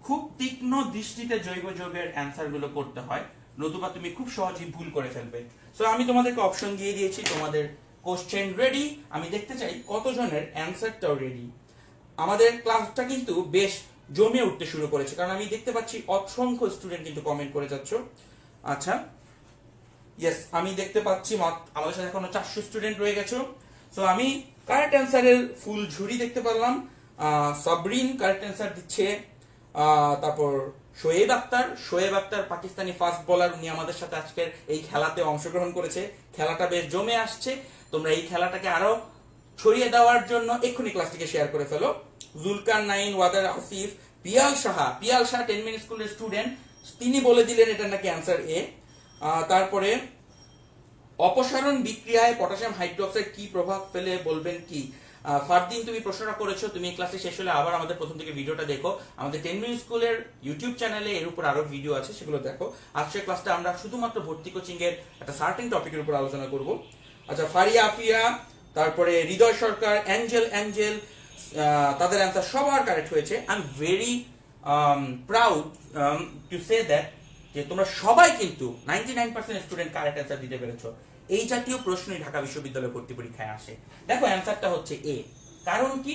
খুব তীক্ষ্ণ দৃষ্টিতে জৈব যৌগের অ্যান্সার গুলো করতে হয়, নতুবা তুমি খুব সহজেই ভুল করে ফেলবে। সো আমি তোমাদেরকে অপশন দিয়ে দিয়েছি, তোমাদের কোশ্চেন রেডি। আমি দেখতে চাই কতজনের অ্যান্সারটাও রেডি। আমাদের ক্লাসটা কিন্তু বেশ জমে উঠতে শুরু করেছে, কারণ আমি দেখতে পাচ্ছি অসংখ্য স্টুডেন্ট কিন্তু কমেন্ট করে যাচ্ছ। আচ্ছা, ইয়েস, আমি দেখতে পাচ্ছি আমাদের সাথে এখনো 400 স্টুডেন্ট রয়ে গেছো। সো আমি কারেক্ট অ্যান্সারের ফুল ঝুড়ি দেখতে পারলাম। সাবরিন কারেক্ট অ্যান্সার দিচ্ছে, তারপর শোয়েব আক্তার পাকিস্তানি ফাস্ট বোলার, উনি আমাদের সাথে আজকের এই খেলাতে অংশগ্রহণ করেছে। খেলাটা বেশ জমে আসছে, তোমরা এই খেলাটাকে আরো ছড়িয়ে দেওয়ার জন্য এক্ষুনি ক্লাসটিকে শেয়ার করে ফেলো। জুলকার নাইন, ওয়াদার আসিফ, পিয়াল সাহা 10 মিনিট স্কুলের স্টুডেন্ট, তিনি বলে দিলেন এটা নাকি অ্যান্সার এ। তারপরে অপসারণ বিক্রিয়ায় পটাশিয়াম হাইড্রোক্সাইড কি প্রভাব ফেলে বলবেন কি? ফারদিন, তুমি প্রশ্নটা করেছো, তুমি ক্লাসে শেষ হলে আবার আমাদের প্রথম থেকে ভিডিওটা দেখো। আমাদের 10 মিনিট স্কুলের ইউটিউব চ্যানেলে এর উপর আরো ভিডিও আছে, সেগুলো দেখো। আজকের ক্লাসটা আমরা শুধুমাত্র ভর্তি কোচিং এর একটা সার্টেন টপিকের উপর আলোচনা করব। আচ্ছা, ফারিয়া আফিয়া, তারপরে হৃদয় সরকার, অ্যাঞ্জেল, তাদের অ্যান্সার সবার কারেক্ট হয়েছে। I am very proud to say that যে তোমরা সবাই কিন্তু 99% স্টুডেন্ট কারেক্ট অ্যান্সার দিতে পেরেছো। এই জাতীয় প্রশ্নই ঢাকা বিশ্ববিদ্যালয় ভর্তি পরীক্ষায় আসে। দেখো অ্যান্সারটা হচ্ছে এ। কারণ কি,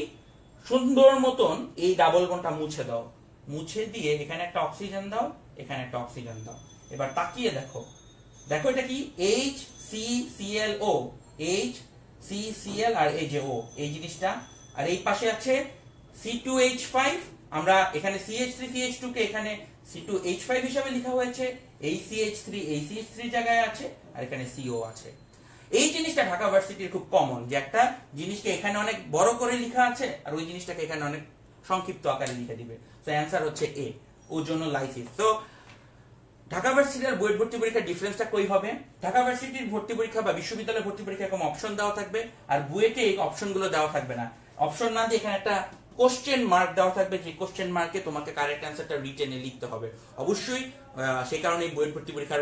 সুন্দর মতন এই ডাবল বন্ডটা মুছে দাও, মুছে দিয়ে এখানে একটা অক্সিজেন দাও, এখানে একটা অক্সিজেন দাও। এবার তাকিয়ে দেখো, দেখো এটা কি HCClO, HCCl আর এই যে O, এই জিনিসটা আর এই পাশে আছে C2H5, আমরা এখানে CH3CH2 কে এখানে C2H5 হিসাবে লেখা হয়েছে, এই CH3 এই CH3 জায়গায় আছে, আর এখানে CO আছে। এই জিনিসটা ঢাকা ভার্সিটির খুব কমন, যে একটা জিনিসকে এখানে অনেক বড় করে লেখা আছে আর ওই জিনিসটাকে এখানে অনেক সংক্ষিপ্ত আকারে লিখে দিবে। তো অ্যান্সার হচ্ছে এ, ওজোনোলাইসিস। তো ঢাকা ভার্সিটির বুয়েট ভর্তি পরীক্ষার ডিফারেন্সটা কই হবে? ঢাকা ভার্সিটির ভর্তি পরীক্ষা বা বিশ্ববিদ্যালয়ের ভর্তি পরীক্ষা এরকম অপশন দেওয়া থাকবে, আর বুয়েটে এই অপশনগুলো দেওয়া থাকবে না। অপশন না দিয়ে এখানে একটা কোশ্চেন মার্ক দেওয়া থাকবে, যে কোশ্চেন মার্কে তোমাকে কারেক্ট অ্যান্সারটা রিটেনে লিখতে হবে অবশ্যই। সেই কারণে বুয়েট ভর্তি পরীক্ষার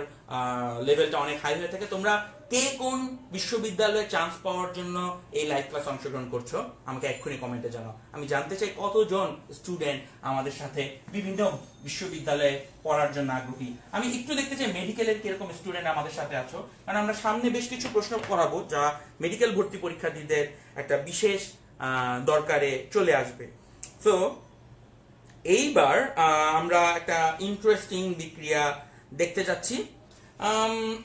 লেভেলটা অনেক হাই হয়ে থাকে। তোমরা কে কোন বিশ্ববিদ্যালয়ে চান্স পাওয়ার জন্য এই লাইভ ক্লাস অংশগ্রহণ করছো আমাকে এক্ষুনি কমেন্টে জানাও। আমি জানতে চাই কতজন স্টুডেন্ট আমাদের সাথে বিভিন্ন বিশ্ববিদ্যালয়ে পড়ার জন্য আগ্রহী। আমি একটু দেখতে চাই মেডিকেলের কিরকম স্টুডেন্ট আমাদের সাথে আছো, কারণ আমরা সামনে বেশ কিছু প্রশ্ন করাবো যা মেডিকেল ভর্তি পরীক্ষার্থীদের একটা বিশেষ দরকারে চলে আসবে। তো এইবার আমরা একটা ইন্টারেস্টিং বিক্রিয়া দেখতে যাচ্ছি।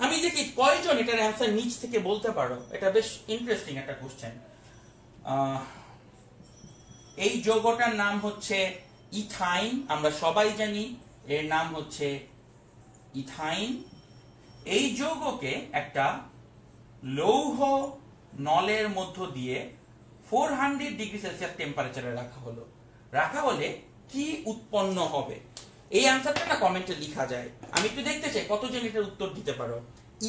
আমি দেখি কয়জন এটার অ্যান্সার নিচ থেকে বলতে পারো, এটা বেশ ইন্টারেস্টিং একটা কোশ্চেন। এই যৌগটার নাম হচ্ছে ইথাইন, আমরা সবাই জানি এর নাম হচ্ছে ইথাইন। এই যৌগকে একটা লৌহ নলের মধ্য দিয়ে 400 ডিগ্রি সেলসিয়াস টেম্পারেচারে রাখা হলে কি উৎপন্ন হবে? এই অ্যান্সারটা না কমেন্টে লেখা যায়, আমি একটু দেখতে চাই কতজন এটার উত্তর দিতে পারো।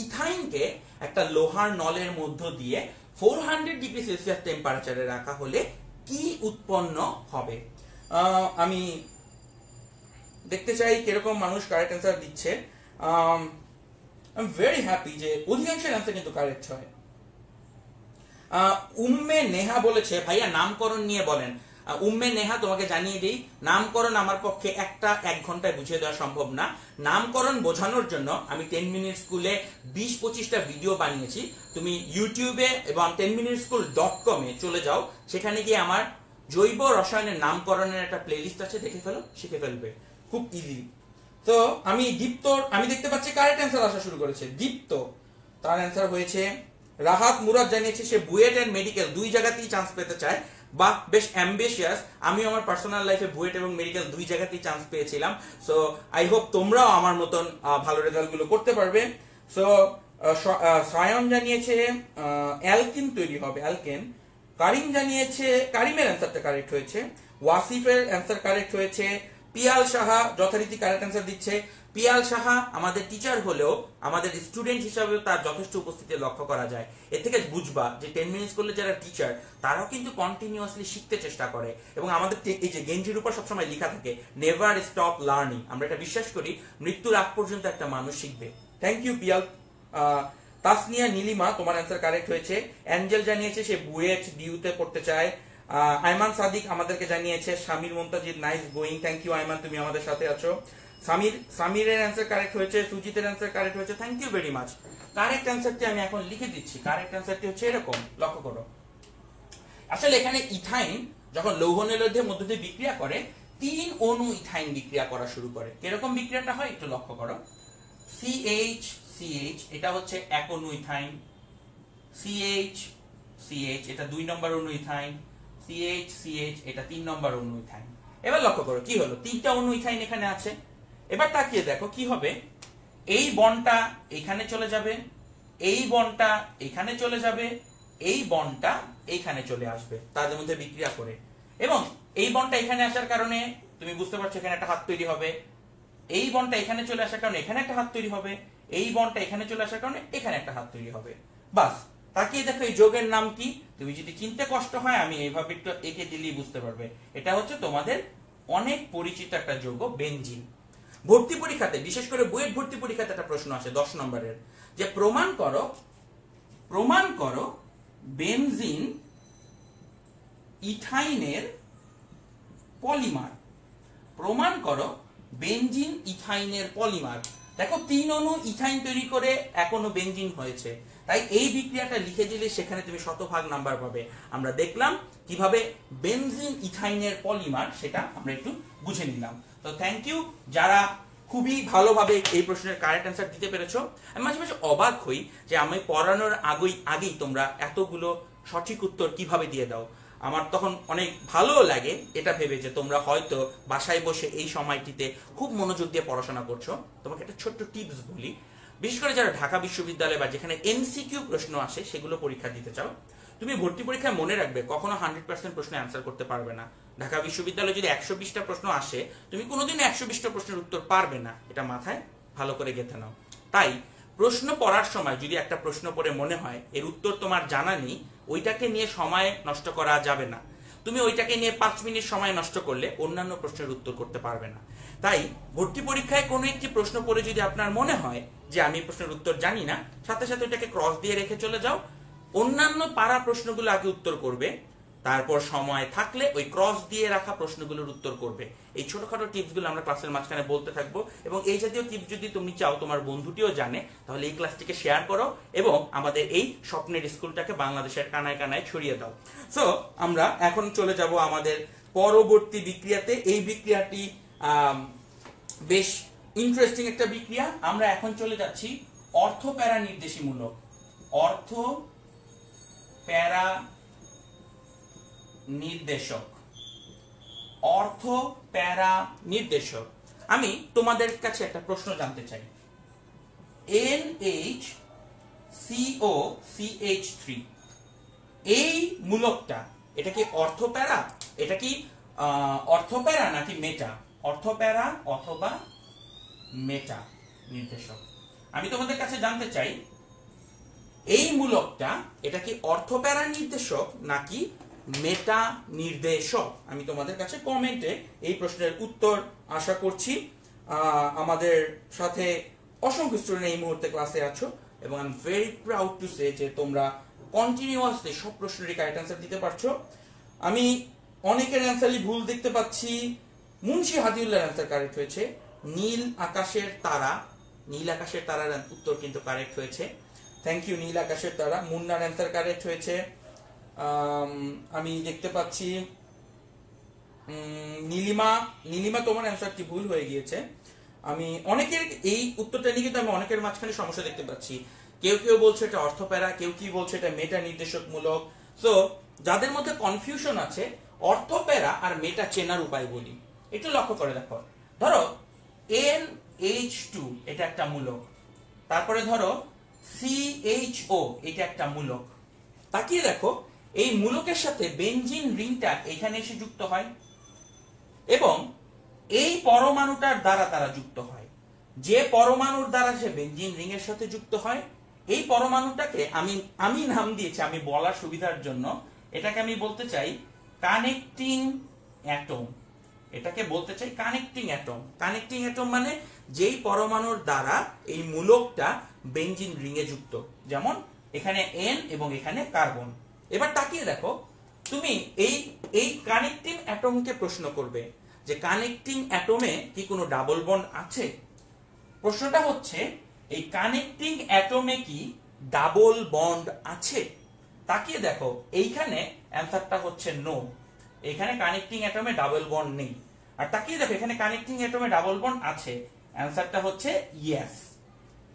ইথাইনকে একটা লোহার নলের মধ্য দিয়ে 400 ডিগ্রি সেলসিয়াস টেম্পারেচারে রাখা হলে কি উৎপন্ন হবে? আমি দেখতে চাই কিরকম মানুষ কারেক্ট অ্যান্সার দিচ্ছে। আই এম ভেরি হ্যাপি যে অধিকাংশের অ্যান্সার কিন্তু কারেক্ট হয়। উম্মে নেহা বলেছে ভাইয়া নামকরণ নিয়ে বলেন। উম্মে নেহা, তোমাকে জানিয়ে দিই, নামকরণ আমার পক্ষে এক ঘন্টায় বুঝিয়ে দেওয়া সম্ভব না। নামকরণ বোঝানোর জন্য আমি 10 মিনিট স্কুলে 20-25টা ভিডিও বানিয়েছি। তুমি ইউটিউবে এবং 10minuteschool.com এ চলে যাও, সেখানে গিয়ে আমার জৈব রসায়নের নামকরণের একটা প্লেলিস্ট আছে, দেখে ফেলো, শিখে ফেলবে, খুব ইজি। তো আমি দেখতে পাচ্ছি কারেক্ট অ্যান্সার আসা শুরু করেছে। দীপ্ত, তার অ্যান্সার হয়েছে রাহাত মুরাদ জানিয়েছে সে বুয়েট এন্ড মেডিকেল দুই জায়গাতেই চান্স পেতে চায়। বা বেশ অ্যাম্বিশিয়াস। আমি আমার পার্সোনাল লাইফে বুয়েট এবং মেডিকেল দুই জায়গাতেই চান্স পেয়েছিলাম। সো আই হোপ তোমরাও আমার মতন ভালো রেজাল্ট গুলো করতে পারবে। সো সায়ন জানিয়েছে অ্যালকিন তৈরি হবে, অ্যালকেন। কারিম জানিয়েছে, কারিমের অ্যান্সারটা কারেক্ট হয়েছে। ওয়াসিফের অ্যান্সার কারেক্ট হয়েছে। পিয়াল সাহা যথারীতি কারেক্ট অ্যান্সার দিচ্ছে। পিয়াল সাহা আমাদের টিচার হলেও আমাদের স্টুডেন্ট হিসাবেও তার যথেষ্ট উপস্থিতি লক্ষ্য করা যায়। এর থেকে বুঝবা যে 10 মিনিট স্কুলে যারা টিচার তারাও কিন্তু কন্টিনিউয়াসলি শিখতে চেষ্টা করে, এবং আমাদের এই যে গেঞ্জির উপর সবসময় লেখা থাকে নেভার স্টপ লার্নিং, আমরা এটা বিশ্বাস করি মৃত্যুর আগ পর্যন্ত একটা মানুষ শিখবে। Thank you Piyal. তাসনিয়া নীলিমা, তোমার অ্যান্সার কারেক্ট হয়েছে। অ্যাঞ্জেল জানিয়েছে সে বুয়েট ডিউতে পড়তে চায়। আইমান সাদিক আমাদেরকে জানিয়েছে Shamir Mumtazid nice going, thank you Aiman, তুমি আমাদের সাথে আছো। সামিরের অ্যান্সার কারেক্ট হয়েছে। সুজিতের অ্যান্সার কারেক্ট হয়েছে, thank you very much. Correct অ্যান্সারটি আমি এখন লিখে দিচ্ছি। কারেক্ট অ্যান্সারটি হচ্ছে এরকম, লক্ষ্য করো। আসলে এখানে ইথাইন যখন লৌহ নলের মধ্য দিয়ে বিক্রিয়া করে 3 অণু ইথাইন বিক্রিয়া করা শুরু করে। কিরকম বিক্রিয়াটা হয় একটু লক্ষ্য করো। CH এটা হচ্ছে 1 অণু ইথাইন, CH এটা 2 নম্বর অণু ইথাইন, CH এটা 3 নম্বর অণু ইথাইন। এবার লক্ষ্য করো কি হলো, 3টা অণু ইথাইন এখানে আছে। এবার তাকিয়ে দেখো কি হবে, এই বন্ডটা এখানে চলে যাবে, এই বন্ডটা এখানে চলে যাবে, এই বন্ডটা এখানে চলে আসবে তাদের মধ্যে বিক্রিয়া করে, এবং এই বন্ডটা এখানে আসার কারণে তুমি বুঝতে পারছো এখানে একটা হাত তৈরি হবে, এই বন্ডটা এখানে চলে আসার কারণে এখানে একটা হাত তৈরি হবে, এই বন্ডটা এখানে চলে আসার কারণে এখানে একটা হাত তৈরি হবে। বাস, তাকিয়ে দেখো এই যোগের নাম কি। তুমি যদি চিনতে কষ্ট হয় আমি এইভাবে একটু এঁকে দিলেই বুঝতে পারবে। এটা হচ্ছে তোমাদের অনেক পরিচিত একটা যৌগ বেনজিন। ভর্তি পরীক্ষাতে, বিশেষ করে বুয়েট ভর্তি পরীক্ষাতে একটা প্রশ্ন আসে 10 নম্বরের, যে প্রমাণ করো বেনজিন ইথাইনের পলিমার। প্রমাণ করো বেনজিন ইথাইনের পলিমার। দেখো 3 অণু ইথাইন তৈরি করে 1 অণু বেনজিন হয়েছে, তাই এই বিক্রিয়াটা লিখে দিলে সেখানে তুমি শতভাগ নাম্বার পাবে। আমরা দেখলাম কিভাবে বেনজিন ইথাইনের পলিমার, সেটা আমরা একটু বুঝে নিলাম। তো থ্যাংক ইউ যারা খুবই ভালোভাবে এই প্রশ্নের কারেক্ট অ্যান্সার দিতে পেরেছো। আমি মাঝে মাঝে অবাক হই যে আমি পড়ানোর আগেই তোমরা এতগুলো সঠিক উত্তর কিভাবে দিয়ে দাও। আমার তখন অনেক ভালো লাগে এটা ভেবে যে তোমরা হয়তো বাসায় বসে এই সময়টিতে খুব মনোযোগ দিয়ে পড়াশোনা করছো। তোমাকে একটা ছোট্ট টিপস বলি, বিশেষ করে যারা ঢাকা বিশ্ববিদ্যালয় বা যেখানে এমসিকিউ প্রশ্ন আসে সেগুলো পরীক্ষা দিতে চাও, তুমি ভর্তি পরীক্ষায় মনে রাখবে কখনো 100% প্রশ্ন অ্যান্সার করতে পারবে না। ঢাকা বিশ্ববিদ্যালয়ে যদি 120টা প্রশ্ন আসে, তুমি কোনোদিন 120টা প্রশ্নের উত্তর পারবে না, এটা মাথায় ভালো করে গেঁথে নাও। তাই প্রশ্ন পড়ার সময় যদি একটা প্রশ্ন পড়ে মনে হয় এর উত্তর তোমার জানা নেই, ওইটাকে নিয়ে সময় নষ্ট করা যাবে না। তুমি ওইটাকে নিয়ে 5 মিনিট সময় নষ্ট করলে অন্যান্য প্রশ্নের উত্তর করতে পারবে না। তাই ভর্তি পরীক্ষায় কোনো একটি প্রশ্ন পড়ে যদি আপনার মনে হয় যে আমি প্রশ্নের উত্তর জানি না, সাথে সাথে ওইটাকে ক্রস দিয়ে রেখে চলে যাও। অন্যান্য পারা প্রশ্নগুলো আগে উত্তর করবে, তারপর সময় থাকলে ওই ক্রস দিয়ে রাখা প্রশ্নগুলোর উত্তর করবে। এই ছোটখাটো টিপসগুলো আমরা ক্লাসের মাঝখানে বলতে থাকবো, এবং এই জাতীয় টিপস যদি তুমি চাও তোমার বন্ধুটিও জানে, তাহলে এই ক্লাসটিকে শেয়ার করো এবং আমাদের এই স্বপ্নের স্কুলটাকে বাংলাদেশের কানায় কানায় ছড়িয়ে দাও। সো আমরা এখন চলে যাব আমাদের পরবর্তী বিক্রিয়াতে। এই বিক্রিয়াটি বেশ ইন্টারেস্টিং একটা বিক্রিয়া। আমরা এখন চলে যাচ্ছি অর্থ প্যারা নির্দেশীমূলক। অর্থ প্যারা নির্দেশক। অর্থ প্যারা নির্দেশক। আমি তোমাদের কাছে একটা প্রশ্ন জানতে চাই। NHCOCH3 এই মূলকটা, এটা কি অর্থ প্যারা? এটা কি অর্থ প্যারা নাকি মেটা? অর্থ প্যারা অথবা মেটা নির্দেশক। আমি তোমাদের কাছে জানতে চাই এই মূলকটা এটা কি অর্থ প্যারা নির্দেশক নাকি মেটা নির্দেশক? আমি তোমাদের কাছে কমেন্টে এই প্রশ্নের উত্তর আশা করছি। আমাদের সাথে অসংখ্য স্টুডেন্ট এই মুহূর্তে ক্লাসে আছো এবং I am very proud to say যে তোমরা কন্টিনিউয়াসলি সব প্রশ্নেরই কারেক্ট অ্যান্সার দিতে পারছো। আমি অনেকের অ্যান্সারই ভুল দেখতে পাচ্ছি। মুন্সি হাদিউল্লাহর অ্যান্সার কারেক্ট হয়েছে। নীল আকাশের তারা, নীল আকাশের তারার উত্তর কিন্তু কারেক্ট হয়েছে। থ্যাংক ইউ নীল আকাশের তারা। মুন্নার অ্যান্সার কারেক্ট হয়েছে। আমি দেখতে পাচ্ছি নীলিমা তোমার অ্যান্সারটি ভুল হয়ে গিয়েছে। আমি অনেকের এই উত্তরটা নিয়ে কিন্তু আমি অনেকের মাঝখানে সমস্যা দেখতে পাচ্ছি। কেউ কেউ বলছে এটা অর্থ প্যারা, কেউ কি বলছে এটা মেটা নির্দেশক মূলক। সো যাদের মধ্যে কনফিউশন আছে, অর্থ প্যারা আর মেটা চেনার উপায় বলি। একটু লক্ষ্য করে দেখো। ধরো NH2 এটা একটা মূলক, তারপরে ধরো CHO এটা একটা মূলক। তাকিয়ে দেখো এই মূলকের সাথে বেনজিন রিংটা এখানে এসে যুক্ত হয় এবং এই পরমাণুটার দ্বারা তারা যুক্ত হয়। যে পরমাণুর দ্বারা সে বেনজিন রিং এর সাথে যুক্ত হয়, এই পরমাণুটাকে আমি নাম দিয়েছি আমি বলার সুবিধার জন্য, এটাকে আমি বলতে চাই কানেক্টিং অ্যাটম। এটাকে বলতে চাই কানেক্টিং অ্যাটম। কানেক্টিং অ্যাটম মানে যেই পরমাণুর দ্বারা এই মূলকটা বেনজিন রিং এ যুক্ত, যেমন এখানে N এবং এখানে কার্বন। এবার তাকিয়ে দেখো, তুমি এই কানেক্টিং অ্যাটমকে প্রশ্ন করবে যে কানেক্টিং অ্যাটমে কি কোনো ডাবল বন্ড আছে। প্রশ্নটা হচ্ছে এই কানেক্টিং অ্যাটমে কি ডাবল বন্ড আছে। তাকিয়ে দেখো এইখানে অ্যান্সারটা হচ্ছে নো, এখানে কানেক্টিং অ্যাটমে ডাবল বন্ড নেই। আর তাকিয়ে দেখো এখানে কানেক্টিং অ্যাটমে ডাবল বন্ড আছে, অ্যান্সারটা হচ্ছে ইয়েস।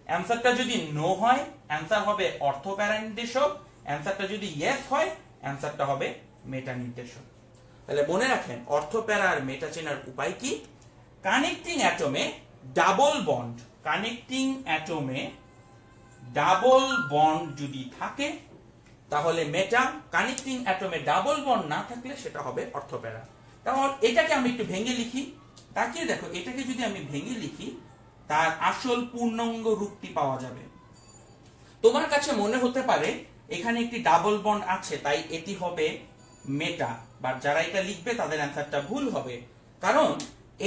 অ্যান্সারটা যদি নো হয় অ্যান্সার হবে অর্থ প্যারা নির্দেশক, অ্যান্সারটা যদি ইয়েস হয় অ্যান্সারটা হবে মেটা নির্দেশক। তাহলে মনে রাখেন অর্থ প্যারা আর মেটা চেনার উপায় কি? কানেক্টিং অ্যাটমে ডাবল বন্ড, কানেক্টিং অ্যাটমে ডাবল বন্ড যদি থাকে তাহলে মেটা, কানেক্টিং অ্যাটমে ডাবল বন্ড না থাকলে সেটা হবে অর্থ প্যারা। তাহলে এটাকে আমি একটু ভেঙে লিখি। তাকিয়ে দেখো এটাকে যদি আমি ভেঙে লিখি তার আসল পূর্ণাঙ্গ রূপটি পাওয়া যাবে। তোমার কাছে মনে হতে পারে এখানে একটি ডাবল বন্ড আছে তাই এটি হবে মেটা, বাট যারা এটা লিখবে তাদের অ্যান্সারটা ভুল হবে, কারণ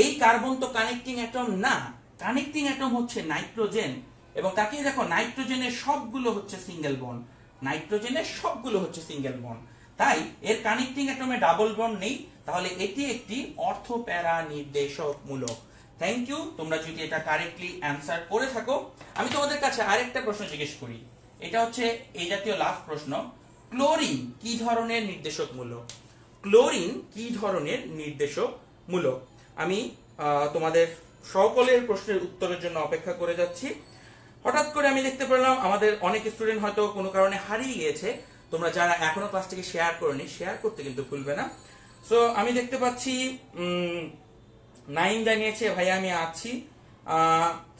এই কার্বন তো কানেক্টিং অ্যাটম না। কানেক্টিং অ্যাটম হচ্ছে নাইট্রোজেন, এবং তাকিয়ে দেখো নাইট্রোজেনের সবগুলো হচ্ছে সিঙ্গেল বন্ড, নাইট্রোজেনের সবগুলো হচ্ছে সিঙ্গেল বন্ড, তাই এর কানেক্টিং অ্যাটমে ডাবল বন্ড নেই। তাহলে এটি একটি অর্থ প্যারা নির্দেশক মূলক। থ্যাংক ইউ, তোমরা যদি এটা কারেক্টলি অ্যান্সার করে থাকো। আমি তোমাদের কাছে আরেকটা প্রশ্ন জিজ্ঞেস করি, এটা হচ্ছে এই জাতীয় লাস্ট প্রশ্ন। ক্লোরিন কি ধরনের নির্দেশক মূলক? ক্লোরিন কি ধরনের নির্দেশক মূলক? আমি তোমাদের সকলের প্রশ্নের উত্তরের জন্য অপেক্ষা করে যাচ্ছি। হঠাৎ করে আমি দেখতে পেলাম আমাদের অনেক স্টুডেন্ট হয়তো কোনো কারণে হারিয়ে গিয়েছে, তোমরা যারা এখনো ক্লাসটিকে শেয়ার করনি শেয়ার করতে কিন্তু ভুলবে না। সো আমি দেখতে পাচ্ছি নাইম জানিয়েছে ভাইয়া আমি আছি।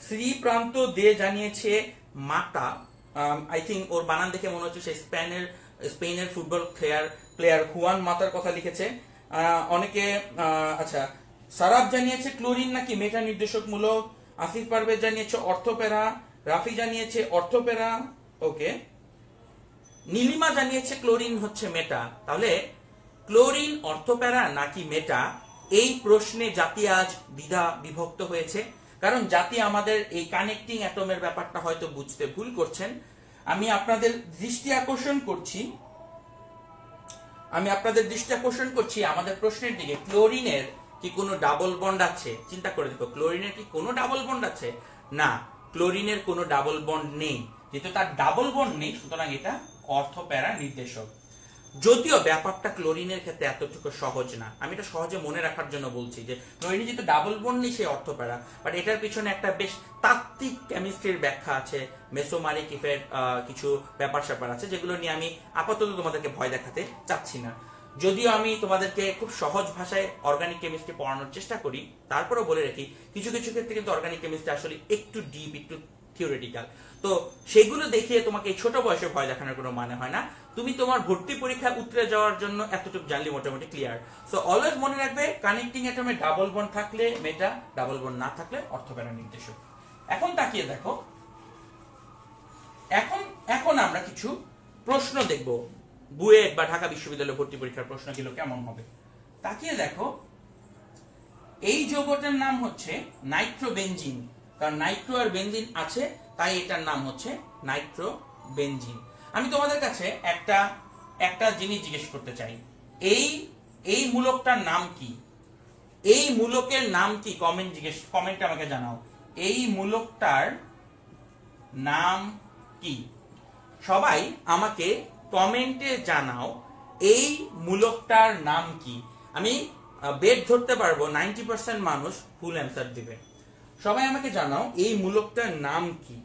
শ্রী প্রান্ত দে জানিয়েছে মাতা। আই থিঙ্ক ওর বানান দেখে মনে হচ্ছে সে স্পেনের ফুটবল প্লেয়ার হুয়ান মাতার কথা লিখেছে। অনেকে আচ্ছা সারাব জানিয়েছে ক্লোরিন নাকি মেটা নির্দেশকমূলক। আসিফ পারভেজ জানিয়েছে অর্থোপেরা। রাফি জানিয়েছে অর্থোপেরা। ওকে, নীলিমা জানিয়েছে ক্লোরিন হচ্ছে মেটা। তাহলে ক্লোরিন অর্থোপেরা নাকি মেটা, এই প্রশ্নে জাতি আজ দ্বিধা বিভক্ত হয়েছে। কারণ জাতি আমাদের এই কানেক্টিং অ্যাটমের ব্যাপারটা হয়তো বুঝতে ভুল করছেন। আমি আপনাদের দৃষ্টি আকর্ষণ করছি আমাদের প্রশ্নের দিকে। ক্লোরিনের কি কোনো ডাবল বন্ড আছে? চিন্তা করে দেখো, ক্লোরিনের কি কোনো ডাবল বন্ড আছে? না, ক্লোরিনের কোনো ডাবল বন্ড নেই। যেহেতু তার ডাবল বন্ড নেই, সুতরাং এটা অর্থোপ্যারা নির্দেশক। যদিও ব্যাপারটা ক্লোরিনের ক্ষেত্রে এতটুকু সহজ না, আমি এটা সহজে মনে রাখার জন্য বলছি যে ক্লোরিনে যেহেতু ডাবল বন্ড নেই সে অর্থোপ্যারা, বাট এটার পিছনে একটা বেশ তাত্ত্বিক কেমিস্ট্রির ব্যাখ্যা আছে, মেসোমারিক ইফেক্ট, কিছু ব্যাপার স্যাপার আছে যেগুলো নিয়ে আমি আপাতত তোমাদেরকে ভয় দেখাতে চাচ্ছি না। যদিও আমি তোমাদেরকে খুব সহজ ভাষায় অর্গানিক কেমিস্ট্রি পড়ানোর চেষ্টা করি, তারপরেও বলে রাখি কিছু কিছু ক্ষেত্রে কিন্তু অর্গানিক কেমিস্ট্রি আসলে একটু ডিপ, একটু থিওরিটিক্যাল। তো সেগুলো দেখিয়ে তোমাকে এই ছোট বয়সে ভয় দেখানোর কোনো মানে হয় না। তুমি তোমার ভর্তি পরীক্ষায় উতরে যাওয়ার জন্য এতটুকু জানলে মোটামুটি ক্লিয়ার। সো অলওয়েজ মনে রাখবে, কানেক্টিং অ্যাটমে ডাবল বন্ড থাকলে মেটা, ডাবল বন্ড না থাকলে অর্থোপ্যারা নির্দেশক। এখন তাকিয়ে দেখো, এখন আমরা কিছু প্রশ্ন দেখব। বুয়েট বা ঢাকা বিশ্ববিদ্যালয় ভর্তি পরীক্ষার প্রশ্নগুলো কেমন হবে তাকিয়ে দেখো। এই যৌগটার নাম হচ্ছে নাইট্রোবেনজিন, কারণ নাইট্রো আর বেনজিন আছে তাই এটার নাম হচ্ছে নাইট্রোবেনজিন। আমি তোমাদের কাছে একটা জিনিস জিজ্ঞেস করতে চাই, এই মূলকটার নাম কি? এই মূলকের নাম কি? কমেন্টে আমাকে জানাও, এই মূলকটার নাম কি? সবাই আমাকে কমেন্টে জানাও এই মূলকটার নাম কি। আমি বেট ধরতে পারবো 90% মানুষ ফুল অ্যান্সার দিবে। সবাই আমাকে জানাও এই মূলকটার নাম কি।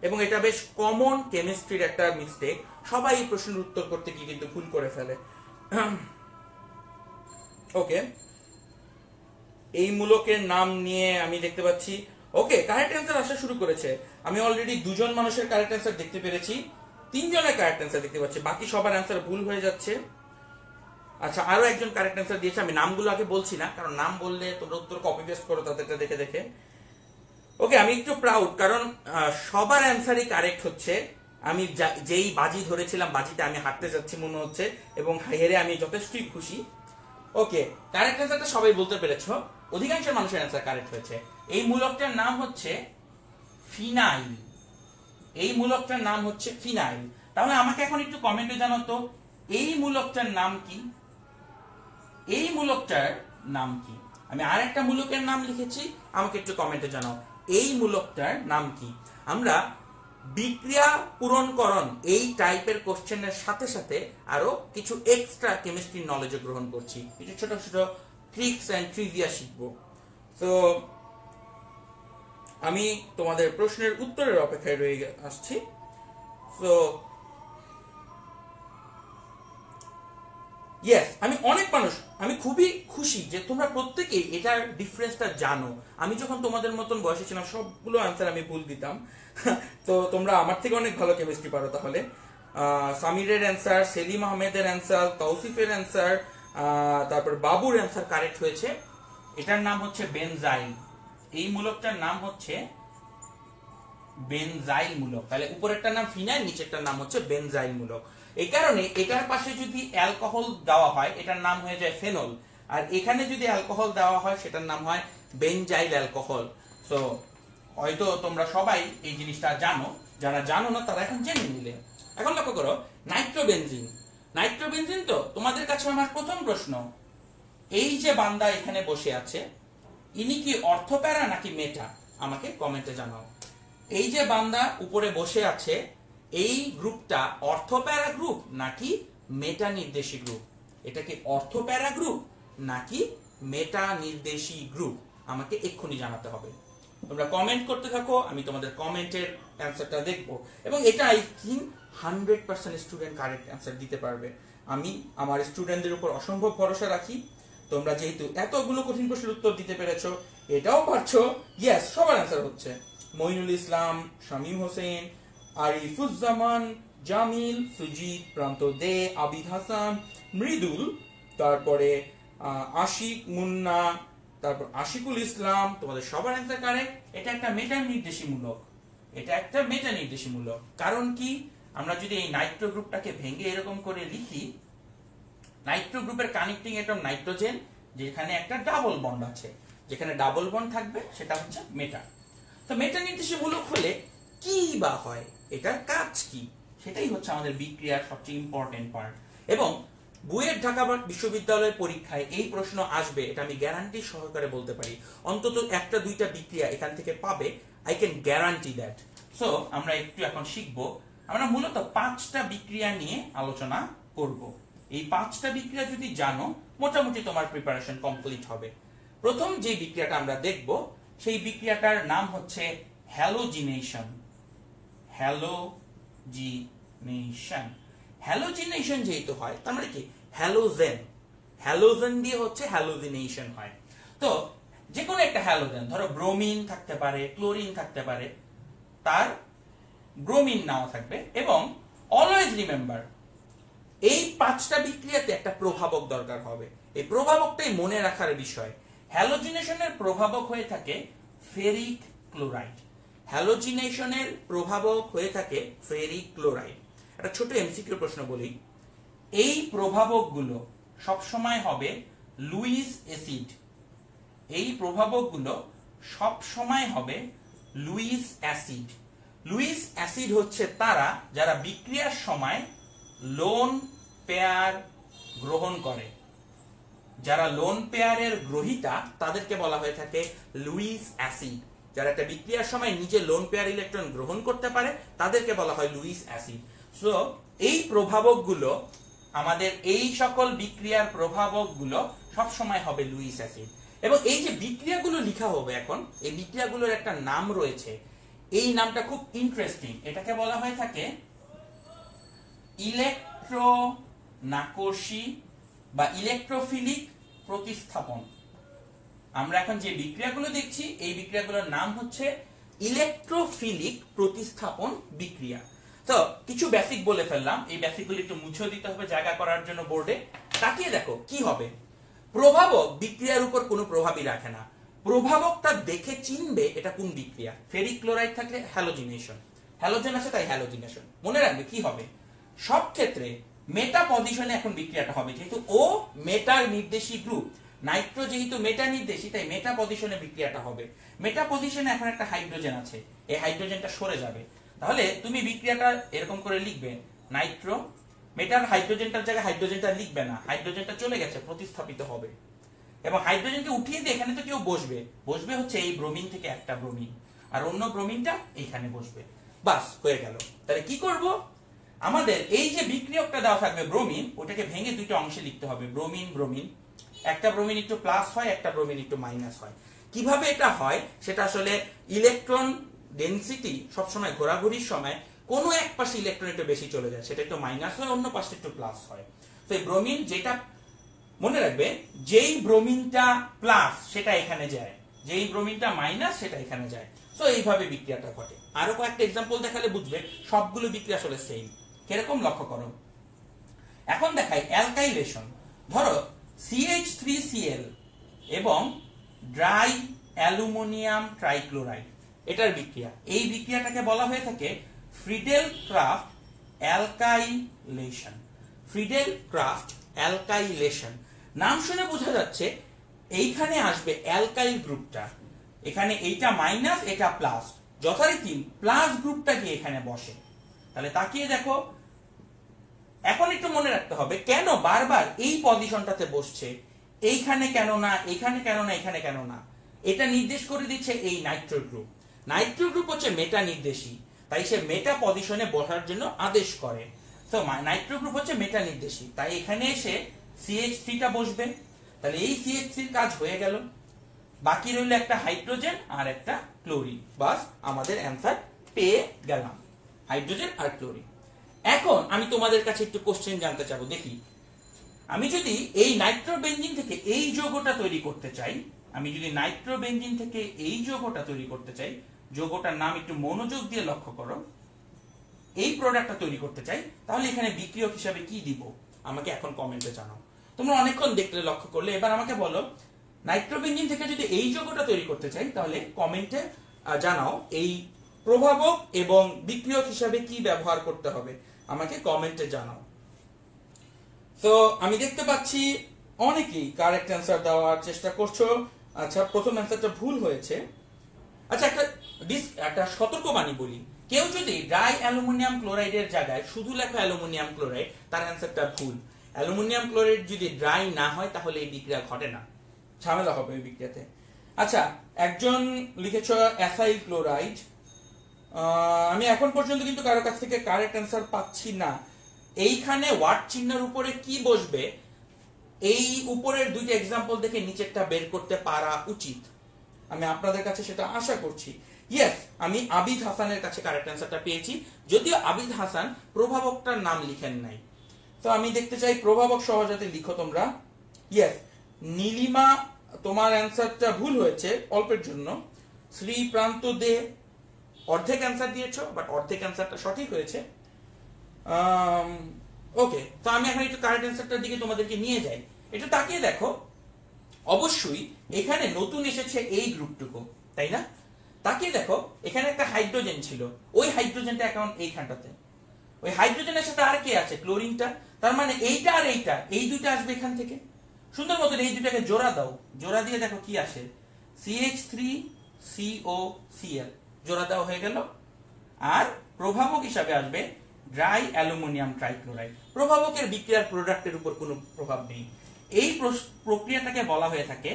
এবং এটা বেশ কমন কেমিস্ট্রির একটা মিস্টেক, সবাই এই প্রশ্নের উত্তর করতে গিয়ে কিন্তু ভুল করে ফেলে। ওকে, এই মূলকের নাম নিয়ে আমি দেখতে পাচ্ছি ওকে কারেক্ট অ্যান্সার আসা শুরু করেছে। আমি অলরেডি 2 জন মানুষের কারেক্ট অ্যান্সার দেখতে পেরেছি, 3 জনের কারেক্ট অ্যান্সার দেখতে পাচ্ছি, বাকি সবার অ্যান্সার ভুল হয়ে যাচ্ছে। আচ্ছা, আরো একজন কারেক্ট অ্যান্সার দিয়েছে, আমি নামগুলো আগে বলছি না কারণ নাম বললে তোমরা উত্তর কপি পেস্ট করো তাদেরটা দেখে দেখে। ওকে, আমি একটু প্রাউড কারণ সবার অ্যান্সারই কারেক্ট হচ্ছে। আমি যেই বাজি ধরেছিলাম বাজিতে আমি হাঁটতে যাচ্ছি মনে হচ্ছে, এবং হেরে আমি যথেষ্টই খুশি। ওকে, কারেক্ট অ্যান্সারটা সবাই বলতে পেরেছো, অধিকাংশ মানুষের অ্যান্সার কারেক্ট হয়েছে। এই মূলকটার নাম হচ্ছে ফিনাইল। এই মূলকটার নাম হচ্ছে ফিনাইল। তাহলে আমাকে এখন একটু কমেন্টে জানাও তো এই মূলকটার নাম কি? এই মূলকটার নাম কি? আমি আর একটা মূলকের নাম লিখেছি, আমাকে একটু কমেন্টে জানাও এই মূলকটার নাম কি। আমরা বিক্রিয়া পূরণকরণ এই টাইপের কোশ্চেনের সাথে সাথে আরো কিছু এক্সট্রা কেমিস্ট্রি নলেজ গ্রহণ করছি, কিছু ছোট ছোট ট্রিক্স এন্ড ট্রিভিয়া শিখবো। তো আমি তোমাদের প্রশ্নের উত্তরের অপেক্ষায় রয়ে আসছি। তো ইয়েস, আমি খুবই খুশি যে তোমরা প্রত্যেকেই এটার ডিফারেন্সটা জানো। আমি যখন তোমাদের মতন বয়সে ছিলাম সবগুলো আনসার আমি ভুল দিতাম। তো তোমরা আমার থেকে অনেক ভালো কেমিস্ট্রি পারো। তাহলে সামিরের অ্যান্সার, সেলিম আহমেদের অ্যান্সার, তৌসিফের অ্যান্সার, তারপর বাবুর অ্যান্সার কারেক্ট হয়েছে। এটার নাম হচ্ছে বেনজাইল। এই মূলকটার নাম হচ্ছে বেনজাইল মূলক। তাহলে উপরেরটার নাম ফিনাইল, নিচেরটার নাম হচ্ছে বেনজাইল মূলক। এই কারণে এটার পাশে যদি অ্যালকোহল দেওয়া হয় এটার নাম হয়ে যায় ফেনল, আর এখানে যদি অ্যালকোহল দেওয়া হয় সেটার নাম হয় বেনজাইল অ্যালকোহল। সো হয়তো তোমরা সবাই এই জিনিসটা জানো, যারা জানো না তারা এখন জেনে নিলে। এখন লক্ষ্য করো, নাইট্রোবেনজিন। নাইট্রোবেনজিন তো তোমাদের কাছে আমার প্রথম প্রশ্ন, এই যে বান্দা এখানে বসে আছে ইনি কি অর্থোপ্যারা নাকি মেটা? আমাকে কমেন্টে জানাও। এই যে বান্দা উপরে বসে আছে এই গ্রুপটা অর্থোপ্যারা গ্রুপ নাকি মেটা নির্দেশী গ্রুপ? এটা কি অর্থোপ্যারা গ্রুপ নাকি মেটা নির্দেশী গ্রুপ? আমাকে এক্ষুনি জানাতে হবে। তোমরা কমেন্ট করতে থাকো, আমি তোমাদের কমেন্টের অ্যান্সারটা দেখবো, এবং এটা I think 100% student correct answer দিতে পারবে। আমি আমার স্টুডেন্টদের উপর অসম্ভব ভরসা রাখি। তোমরা যেহেতু এতগুলো কঠিন প্রশ্নের উত্তর দিতে পেরেছো, এটাও পারছো, ইয়েস সবার অ্যান্সার হচ্ছে। মইনুল ইসলাম, শামীম হোসেন, আরিফুজ্জামান, জামিল, সুজিত, প্রান্ত দে, আবিদ হাসান, মৃদুল, তারপরে আশিক, মুন্না, তারপর আশিকুল ইসলাম, তোমাদের সবার অ্যান্সার কারেক্ট। এটা একটা মেটা নির্দেশিমূলক, এটা একটা মেটা নির্দেশিমূলক। কারণ কি, আমরা যদি এই নাইট্রো গ্রুপটাকে ভেঙে এরকম করে লিখি, নাইট্রো গ্রুপের কানেক্টিং অ্যাটম নাইট্রোজেন, যেখানে একটা ডাবল বন্ড আছে, যেখানে ডাবল বন্ড থাকবে সেটা হচ্ছে মেটা। তো মেটা নির্দেশিমূলক হলে কি বা হয়, এটার কাজ কি, সেটাই হচ্ছে আমাদের বিক্রিয়ার সবচেয়ে ইম্পর্টেন্ট পার্ট। এবং বুয়েট ঢাকা বিশ্ববিদ্যালয়ের পরীক্ষায় এই প্রশ্ন আসবে, এটা আমি গ্যারান্টি সহকারে বলতে পারি। অন্তত একটা দুইটা বিক্রিয়া এখান থেকে পাবে, I can guarantee that. So আমরা একটু এখন শিখবো। আমরা মূলত 5টা বিক্রিয়া নিয়ে আলোচনা করব। এই 5টা বিক্রিয়া যদি জানো, মোটামুটি তোমার প্রিপারেশন কমপ্লিট হবে। প্রথম যে বিক্রিয়াটা আমরা দেখব, সেই বিক্রিয়াটার নাম হচ্ছে হ্যালোজিনেশন। হ্যালোজিনেশন, হ্যালোজিনেশন যেহেতু হয়, তার মানে কি, হ্যালোজেন, হ্যালোজেন দিয়ে হচ্ছে হ্যালোজিনেশন হয়। তো যে কোনো একটা হ্যালোজেন, ধরো ব্রোমিন থাকতে পারে, ক্লোরিন থাকতে পারে, তার ব্রোমিন নাও থাকবে। এবং অলওয়েজ রিমেম্বার, এই 5টা বিক্রিয়াতে একটা প্রভাবক দরকার হবে। এই প্রভাবকটাই মনে রাখার বিষয়। হ্যালোজিনেশনের প্রভাবক হয়ে থাকে ফেরিক ক্লোরাইড। হ্যালোজিনেশনের প্রভাবক হয়ে থাকে ফেরিক ক্লোরাইড। একটা ছোট এমসিকিউ প্রশ্ন বলি, এই প্রভাবকগুলো সবসময় হবে লুইস অ্যাসিড। এই প্রভাবকগুলো সবসময় হবে লুইস অ্যাসিড। লুইস অ্যাসিড হচ্ছে তারা যারা বিক্রিয়ার সময় লোন পেয়ার গ্রহণ করে। যারা লোন পেয়ারের গ্রহীতা, তাদেরকে বলা হয়ে থাকে লুইস অ্যাসিড। যারা একটা বিক্রিয়ার সময় নিজে লোন পেয়ার ইলেকট্রন গ্রহণ করতে পারে, তাদেরকে বলা হয় লুইস অ্যাসিড। সো এই প্রভাবকগুলো, আমাদের এই সকল বিক্রিয়ার প্রভাবকগুলো সবসময় হবে লুইস অ্যাসিড। এবং এই যে বিক্রিয়াগুলো লেখা হবে এখন, এই বিক্রিয়াগুলোর একটা নাম রয়েছে। এই নামটা খুব ইন্টারেস্টিং। এটাকে বলা হয়ে থাকে ইলেকট্রোনাকর্ষী বা ইলেকট্রোফিলিক প্রতিস্থাপন। আমরা এখন যে বিক্রিয়াগুলো দেখছি, এই বিক্রিয়াগুলোর নাম হচ্ছে ইলেকট্রোফিলিক প্রতিস্থাপন বিক্রিয়া। তো কিছু বেসিক বলে ফেললাম, এই বেসিকগুলো একটু মুছে দিতে হবে জায়গা করার জন্য বোর্ডে। তাকিয়ে দেখো কি হবে। প্রভাবক বিক্রিয়ার উপর কোনো প্রভাবই রাখে না। প্রভাবকটা দেখে চিনবে এটা কোন বিক্রিয়া। ফেরিক ক্লোরাইড থাকলে হ্যালোজিনেশন, হ্যালোজেন আছে তাই হ্যালোজিনেশন। মনে রাখবে কি হবে, সব ক্ষেত্রে মেটা পজিশনে এখন বিক্রিয়াটা হবে, যেহেতু ও মেটার নির্দেশী গ্রুপ। নাইট্রো যেহেতু মেটা নির্দেশী, তাই মেটা পজিশনে বিক্রিয়াটা হবে। মেটা পজিশনে এখন একটা হাইড্রোজেন আছে, এই হাইড্রোজেনটা সরে যাবে। তাহলে তুমি বিক্রিয়াটা এরকম করে লিখবে, নাইট্রো, মেটার হাইড্রোজেনটার জায়গায় হাইড্রোজেনটা লিখবে না, হাইড্রোজেনটা চলে গেছে, প্রতিস্থাপিত হবে। এবং হাইড্রোজেনকে উঠিয়ে দিয়ে এখানে তো কেউ বসবে, বসবে হচ্ছে এই ব্রোমিন থেকে একটা ব্রোমিন, আর অন্য ব্রোমিনটা এইখানে বসবে। বাস হয়ে গেল। তাহলে কি করব, আমাদের এই যে বিক্রিয়কটা দেওয়া থাকবে ব্রোমিন, ওটাকে ভেঙে দুইটা অংশে লিখতে হবে, ব্রোমিন ব্রোমিন। একটা ব্রোমিন একটু প্লাস হয়, একটা ব্রোমিন একটু মাইনাস হয়। কিভাবে এটা হয় সেটা আসলে ইলেকট্রন ডেনসিটি সবসময় ঘোরাঘুরির সময় কোনো এক পাশে ইলেকট্রন একটু বেশি চলে যায়, সেটা একটু মাইনাস হয়, অন্য পাশে একটু প্লাস হয়। তো এই ব্রোমিন, যেটা মনে রাখবে, যেই ব্রোমিনটা প্লাস সেটা এখানে যায়, যেই ব্রোমিনটা মাইনাস সেটা এখানে যায়। তো এইভাবে বিক্রিয়াটা ঘটে। আরো কয়েকটা এক্সাম্পল দেখালে বুঝবে সবগুলো বিক্রিয়া আসলে সেম। কিরকম লক্ষ্য করো, এখন দেখাই অ্যালকাইলেশন। ধরো CH3Cl এবং ড্রাই অ্যালুমিনিয়াম ট্রাইক্লোরাইড, এটার বিক্রিয়া। এই বিক্রিয়াটাকে বলা হয়ে থাকে Friedel craft alkylation. Friedel craft alkylation নাম শুনে বোঝা যাচ্ছে এইখানে আসবে অ্যালকাইল গ্রুপটা, এখানে এইটা মাইনাস এটা প্লাস, যথারীতি প্লাস গ্রুপটা গিয়ে এখানে বসে। তাহলে তাকিয়ে দেখো, এখন একটু মনে রাখতে হবে কেন বারবার এই পজিশনটাতে বসছে, এইখানে কেন না, এখানে কেন না, এখানে কেন না। এটা নির্দেশ করে দিচ্ছে এই নাইট্রো গ্রুপ। নাইট্রো গ্রুপ হচ্ছে মেটা নির্দেশী, তাই সে মেটা পজিশনে বসার জন্য আদেশ করে। তো নাইট্রো গ্রুপ হচ্ছে মেটা নির্দেশী, তাই এখানে এসে CH3টা বসবে। তাহলে এই CH3 কাজ হয়ে গেল। বাকি রইল একটা হাইড্রোজেন আর একটা ক্লোরিন। বাস আমাদের অ্যান্সার পেয়ে গেলাম, হাইড্রোজেন আর ক্লোরিন। এখন আমি তোমাদের কাছে একটু কোশ্চেন জানতে চাবো, দেখি আমি যদি এই নাইট্রোবেনজিন থেকে এই যৌগটা তৈরি করতে চাই, আমি যদি নাইট্রোবেনজিন থেকে এই যৌগটা তৈরি করতে চাই, যৌগটার নাম একটু মনোযোগ দিয়ে লক্ষ্য করো, এই প্রোডাক্টটা তৈরি করতে চাই, তাহলে এখানে বিক্রিয়ক হিসাবে কি দিব আমাকে এখন কমেন্টে জানাও। তোমরা অনেকক্ষণ দেখলে লক্ষ্য করলে, এবার আমাকে বলো নাইট্রোবেনজিন থেকে যদি এই যৌগটা তৈরি করতে চাই তাহলে কমেন্টে জানাও এই প্রভাবক এবং বিক্রিয়ক হিসাবে কি ব্যবহার করতে হবে, আমাকে কমেন্টে জানাও। তো আমি দেখতে পাচ্ছি অনেকেই কারেক্ট অ্যান্সার দেওয়ার চেষ্টা করছো। আচ্ছা, প্রথম অ্যান্সারটা ভুল হয়েছে। আচ্ছা, একটা সতর্কবাণী বলি, কেউ যদি ড্রাই অ্যালুমিনিয়াম ক্লোরাইডের জায়গায় শুধু লেখা অ্যালুমিনিয়াম ক্লোরাইড, তার অ্যান্সারটা ভুল। অ্যালুমিনিয়াম ক্লোরাইড যদি ড্রাই না হয় তাহলে এই বিক্রিয়া ঘটে না, ঝামেলা হবে এই বিক্রিয়াতে। আচ্ছা, একজন লিখেছ অ্যাসাইল ক্লোরাইড, আমি এখন পর্যন্ত কিন্তু কারো কাছ থেকে কারেক্ট অ্যান্সার পাচ্ছি না। এইখানে ওয়াট চিহ্নের উপরে কি বসবে, এই উপরের দুইটা এক্সাম্পল দেখে নিচেরটা বের করতে পারা উচিত, আমি আপনাদের কাছে সেটা আশা করছি। ইয়েস, আমি আবিদ হাসানের কাছে কারেক্ট অ্যান্সারটা পেয়েছি, যদিও আবিদ হাসান প্রভাবকটার নাম লিখেন নাই। তো আমি দেখতে চাই প্রভাবক সহজাতে লিখো তোমরা। ইয়েস, নীলিমা, তোমার অ্যান্সারটা ভুল হয়েছে অল্পের জন্য। শ্রী প্রান্ত দে অর্ধেক অ্যান্সার দিয়েছো, বাট অর্ধেক অ্যান্সারটা সঠিক হয়েছে। ওকে, তো আমি এখন একটু কারেক্ট অ্যান্সারটার দিকে তোমাদেরকে নিয়ে যাই। একটু তাকিয়ে দেখো, অবশ্যই এখানে নতুন এসেছে এই গ্রুপটুকু, তাই না? তাকিয়ে দেখো, এখানে একটা হাইড্রোজেন ছিল, ওই হাইড্রোজেনটা এখন এইখানটাতে, ওই হাইড্রোজেনের সাথে আর কে আছে? ক্লোরিনটা। তার মানে এইটা আর এইটা, এই দুইটা আসবে এখান থেকে। সুন্দর মতন এই দুটাকে জোড়া দাও, জোড়া দিয়ে দেখো কি আসে, CH3COCl, জোড়া দেওয়া হয়ে গেল। আর প্রভাবক হিসাবে আসবে ড্রাই অ্যালুমিনিয়াম ট্রাইক্লোরাইড। প্রভাবকের বিক্রিয়ার প্রোডাক্টের উপর কোনো প্রভাব নেই। এই প্রক্রিয়াটাকে বলা হয়ে থাকে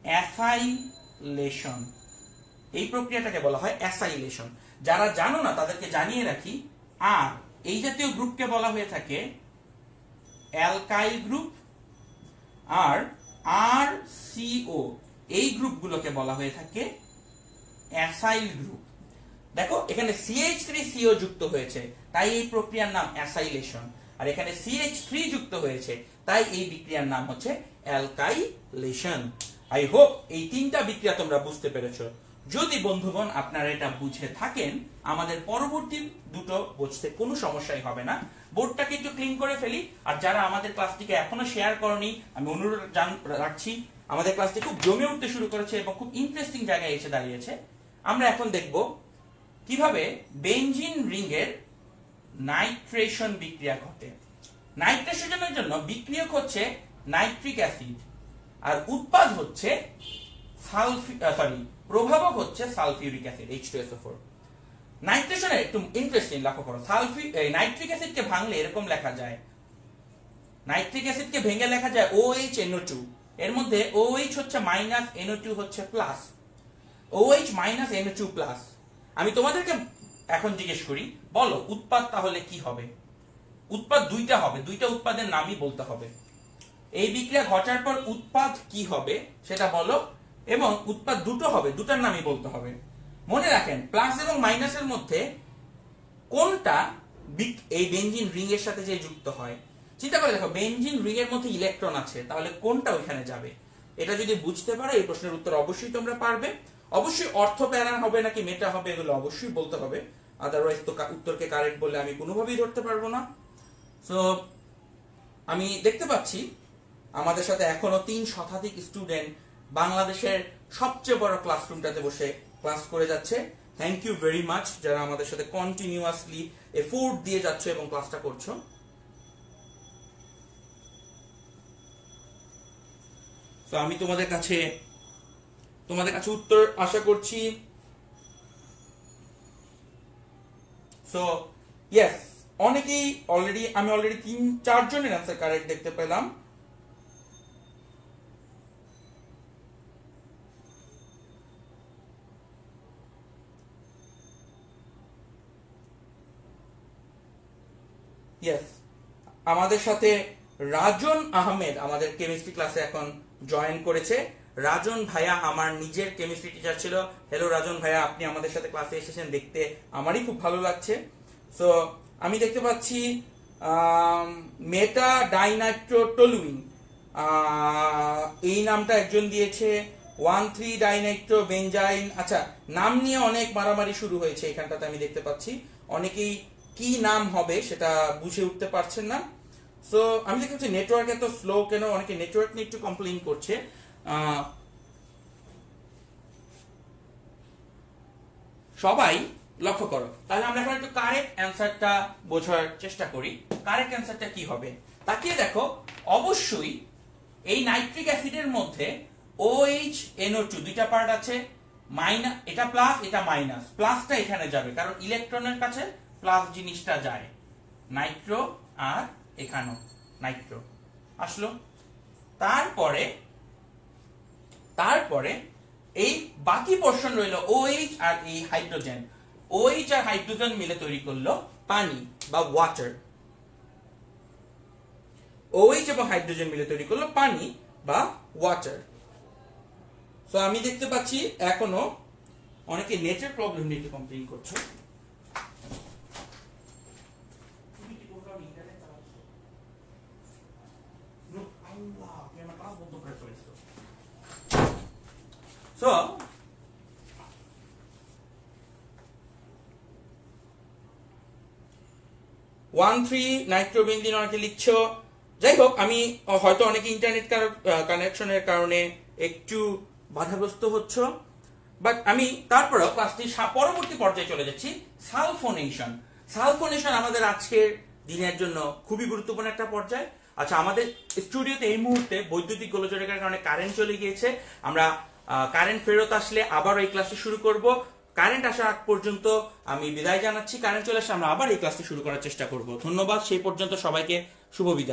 অ্যাসাইলেশন। এই প্রক্রিয়াটাকে বলা হয় অ্যাসাইলেশন। যারা জানো না তাদেরকে জানিয়ে রাখি, আর এই জাতীয় গ্রুপকে বলা হয়ে থাকে অ্যালকাইল গ্রুপ, আর RCO এই গ্রুপগুলোকে বলা হয়ে থাকে অ্যাসাইল গ্রুপ। দেখো এখানে CH3CO যুক্ত হয়েছে, তাই এই প্রক্রিয়ার নাম অ্যাসাইলেশন, আর এখানে CH3 যুক্ত হয়েছে, তাই এই বিক্রিয়ার নাম হচ্ছে অ্যালকাইলেশন। আই হোপ এই তিনটা বিক্রিয়া তোমরা বুঝতে পেরেছো। যদি বন্ধুগণ আপনারা এটা বুঝে থাকেন, আমাদের পরবর্তী দুটো বুঝতে কোনো সমস্যাই হবে না। বোর্ডটাকে একটু ক্লিন করে ফেলি। আর যারা আমাদের ক্লাসটিকে এখনো শেয়ার করনি, আমি অনুরোধ রাখছি, আমাদের ক্লাসটি খুব জমে উঠতে শুরু করেছে এবং খুব ইন্টারেস্টিং জায়গায় এসে দাঁড়িয়েছে। আমরা এখন দেখব কিভাবে বেনজিন রিং এর নাইট্রেশন বিক্রিয়া ঘটে। নাইট্রেশনের জন্য বিক্রিয়ক হচ্ছে নাইট্রিক অ্যাসিড, আর উৎপাদ হচ্ছে প্রভাবক হচ্ছে সালফিউরিক অ্যাসিড H2SO4। নাইট্রেশনে একটু ইন্টারেস্টিং লক্ষ্য করো, নাইট্রিক অ্যাসিডকে ভাঙলে এরকম লেখা যায়, নাইট্রিক অ্যাসিডকে ভেঙে লেখা যায় OH NO2, এর মধ্যে OH হচ্ছে মাইনাস, NO2 হচ্ছে plus, OH minus NO2 plus. আমি তোমাদেরকে এখন জিজ্ঞেস করি, বলো উৎপাদ তাহলে কি হবে? উৎপাদ দুইটা হবে, দুইটা উৎপাদের নামই বলতে হবে। এই বিক্রিয়া ঘটার পর উৎপাদ কি হবে সেটা বলো, এবং উৎপাদ দুটো হবে, দুটার নামই বলতে হবে। মনে রাখেন প্লাস এবং মাইনাসের মধ্যে কোনটা এই বেনজিন রিং এর সাথে যে যুক্ত হয়। চিন্তা করে দেখো, বেনজিন রিং এর মধ্যে ইলেকট্রন আছে, তাহলে কোনটা ওইখানে যাবে? এটা যদি বুঝতে পারো এই প্রশ্নের উত্তর অবশ্যই তোমরা পারবে। অবশ্যই অর্থ প্যারা হবে নাকি মেটা হবে এগুলো অবশ্যই বলতে হবে, আদারওয়াইজ তো উত্তরকে কারেক্ট বলে আমি কোনোভাবেই ধরতে পারবো না। সো আমি দেখতে পাচ্ছি আমাদের সাথে এখনো 3 শতাধিক স্টুডেন্ট বাংলাদেশের সবচেয়ে বড় ক্লাসরুমটাতে বসে ক্লাস করে যাচ্ছে। থ্যাংক ইউ ভেরি মাচ যারা আমাদের সাথে কন্টিনিউয়াসলি এফোর্ট দিয়ে যাচ্ছ এবং ক্লাসটা করছো। তো আমি তোমাদের কাছে উত্তর আশা করছি। সো ইয়েস, অনেকেই আমি অলরেডি 3-4 জনের অ্যান্সার কারেক্ট দেখতে পেলাম। ইয়েস, আমাদের সাথে রাজন আহমেদ আমাদের কেমিস্ট্রি ক্লাসে এখন জয়েন করেছে। রাজন ভাইয়া আমার নিজের কেমিস্ট্রি টিচার ছিল। হ্যালো রাজন ভাইয়া, আপনি আমাদের সাথে ক্লাসে এসেছেন, দেখতে আমারই খুব ভালো লাগছে। সো আমি দেখতে পাচ্ছি মেটা ডাইনাইট্রোটলুইন, এই নামটা একজন দিয়েছে। 1,3 ডাইনাইট্রো বেঞ্জাইন। আচ্ছা, নাম নিয়ে অনেক মারামারি শুরু হয়েছে এখানটাতে, আমি দেখতে পাচ্ছি অনেকেই কি নাম হবে সেটা বুঝে উঠতে পারছেন না। সো আমি দেখতে পাচ্ছি নেটওয়ার্ক এত স্লো কেন, অনেকে নেটওয়ার্ক নিয়ে একটু কমপ্লেইন করছে। সবাই লক্ষ্য করো, তাহলে আমরা এখন একটু কারেক্ট অ্যান্সারটা বোঝার চেষ্টা করি। কারেক্ট অ্যান্সারটা কি হবে তাকিয়ে দেখো। অবশ্যই এই নাইট্রিক অ্যাসিডের মধ্যে OH NO2 দুইটা পার্ট আছে, এটা প্লাস এটা মাইনাস, প্লাসটা এখানে যাবে কারণ ইলেকট্রনের কাছে প্লাস জিনিসটা যায়। নাইট্রো আর এখানেও নাইট্রো আসলো। তারপরে এই বাকি পোর্শন রইল OH আর এই হাইড্রোজেন। OH আর হাইড্রোজেন মিলে তৈরি করলো পানি বা ওয়াটার। OH এবং হাইড্রোজেন মিলে তৈরি করলো পানি বা ওয়াটার। সো আমি দেখতে পাচ্ছি এখনো অনেকে নেটের প্রবলেম নিয়ে কমপ্লেইন করছো। সো 1,3 নাইট্রোবেনজিন অনেকে লিখছো। যাই হোক, আমি হয়তো অনেকে ইন্টারনেট কানেকশনের কারণে একটু বাধাগ্রস্ত হচ্ছ, বাট আমি তারপরেও ক্লাসটির পরবর্তী পর্যায়ে চলে যাচ্ছি। সালফোনেশন। সালফোনেশন আমাদের আজকের দিনের জন্য খুবই গুরুত্বপূর্ণ একটা পর্যায়। আচ্ছা, আমাদের স্টুডিওতে এই মুহূর্তে বৈদ্যুতিক গোলযোগের কারণে কারেন্ট চলে গিয়েছে। আমরা কারেন্ট ফেরত আসলে আবার এই ক্লাসটি শুরু করব। কারেন্ট আসার আগ পর্যন্ত আমি বিদায় জানাচ্ছি। কারেন্ট চলে আসলে আমরা আবার এই ক্লাসটি শুরু করার চেষ্টা করব। ধন্যবাদ, সেই পর্যন্ত সবাইকে শুভ বিদায়।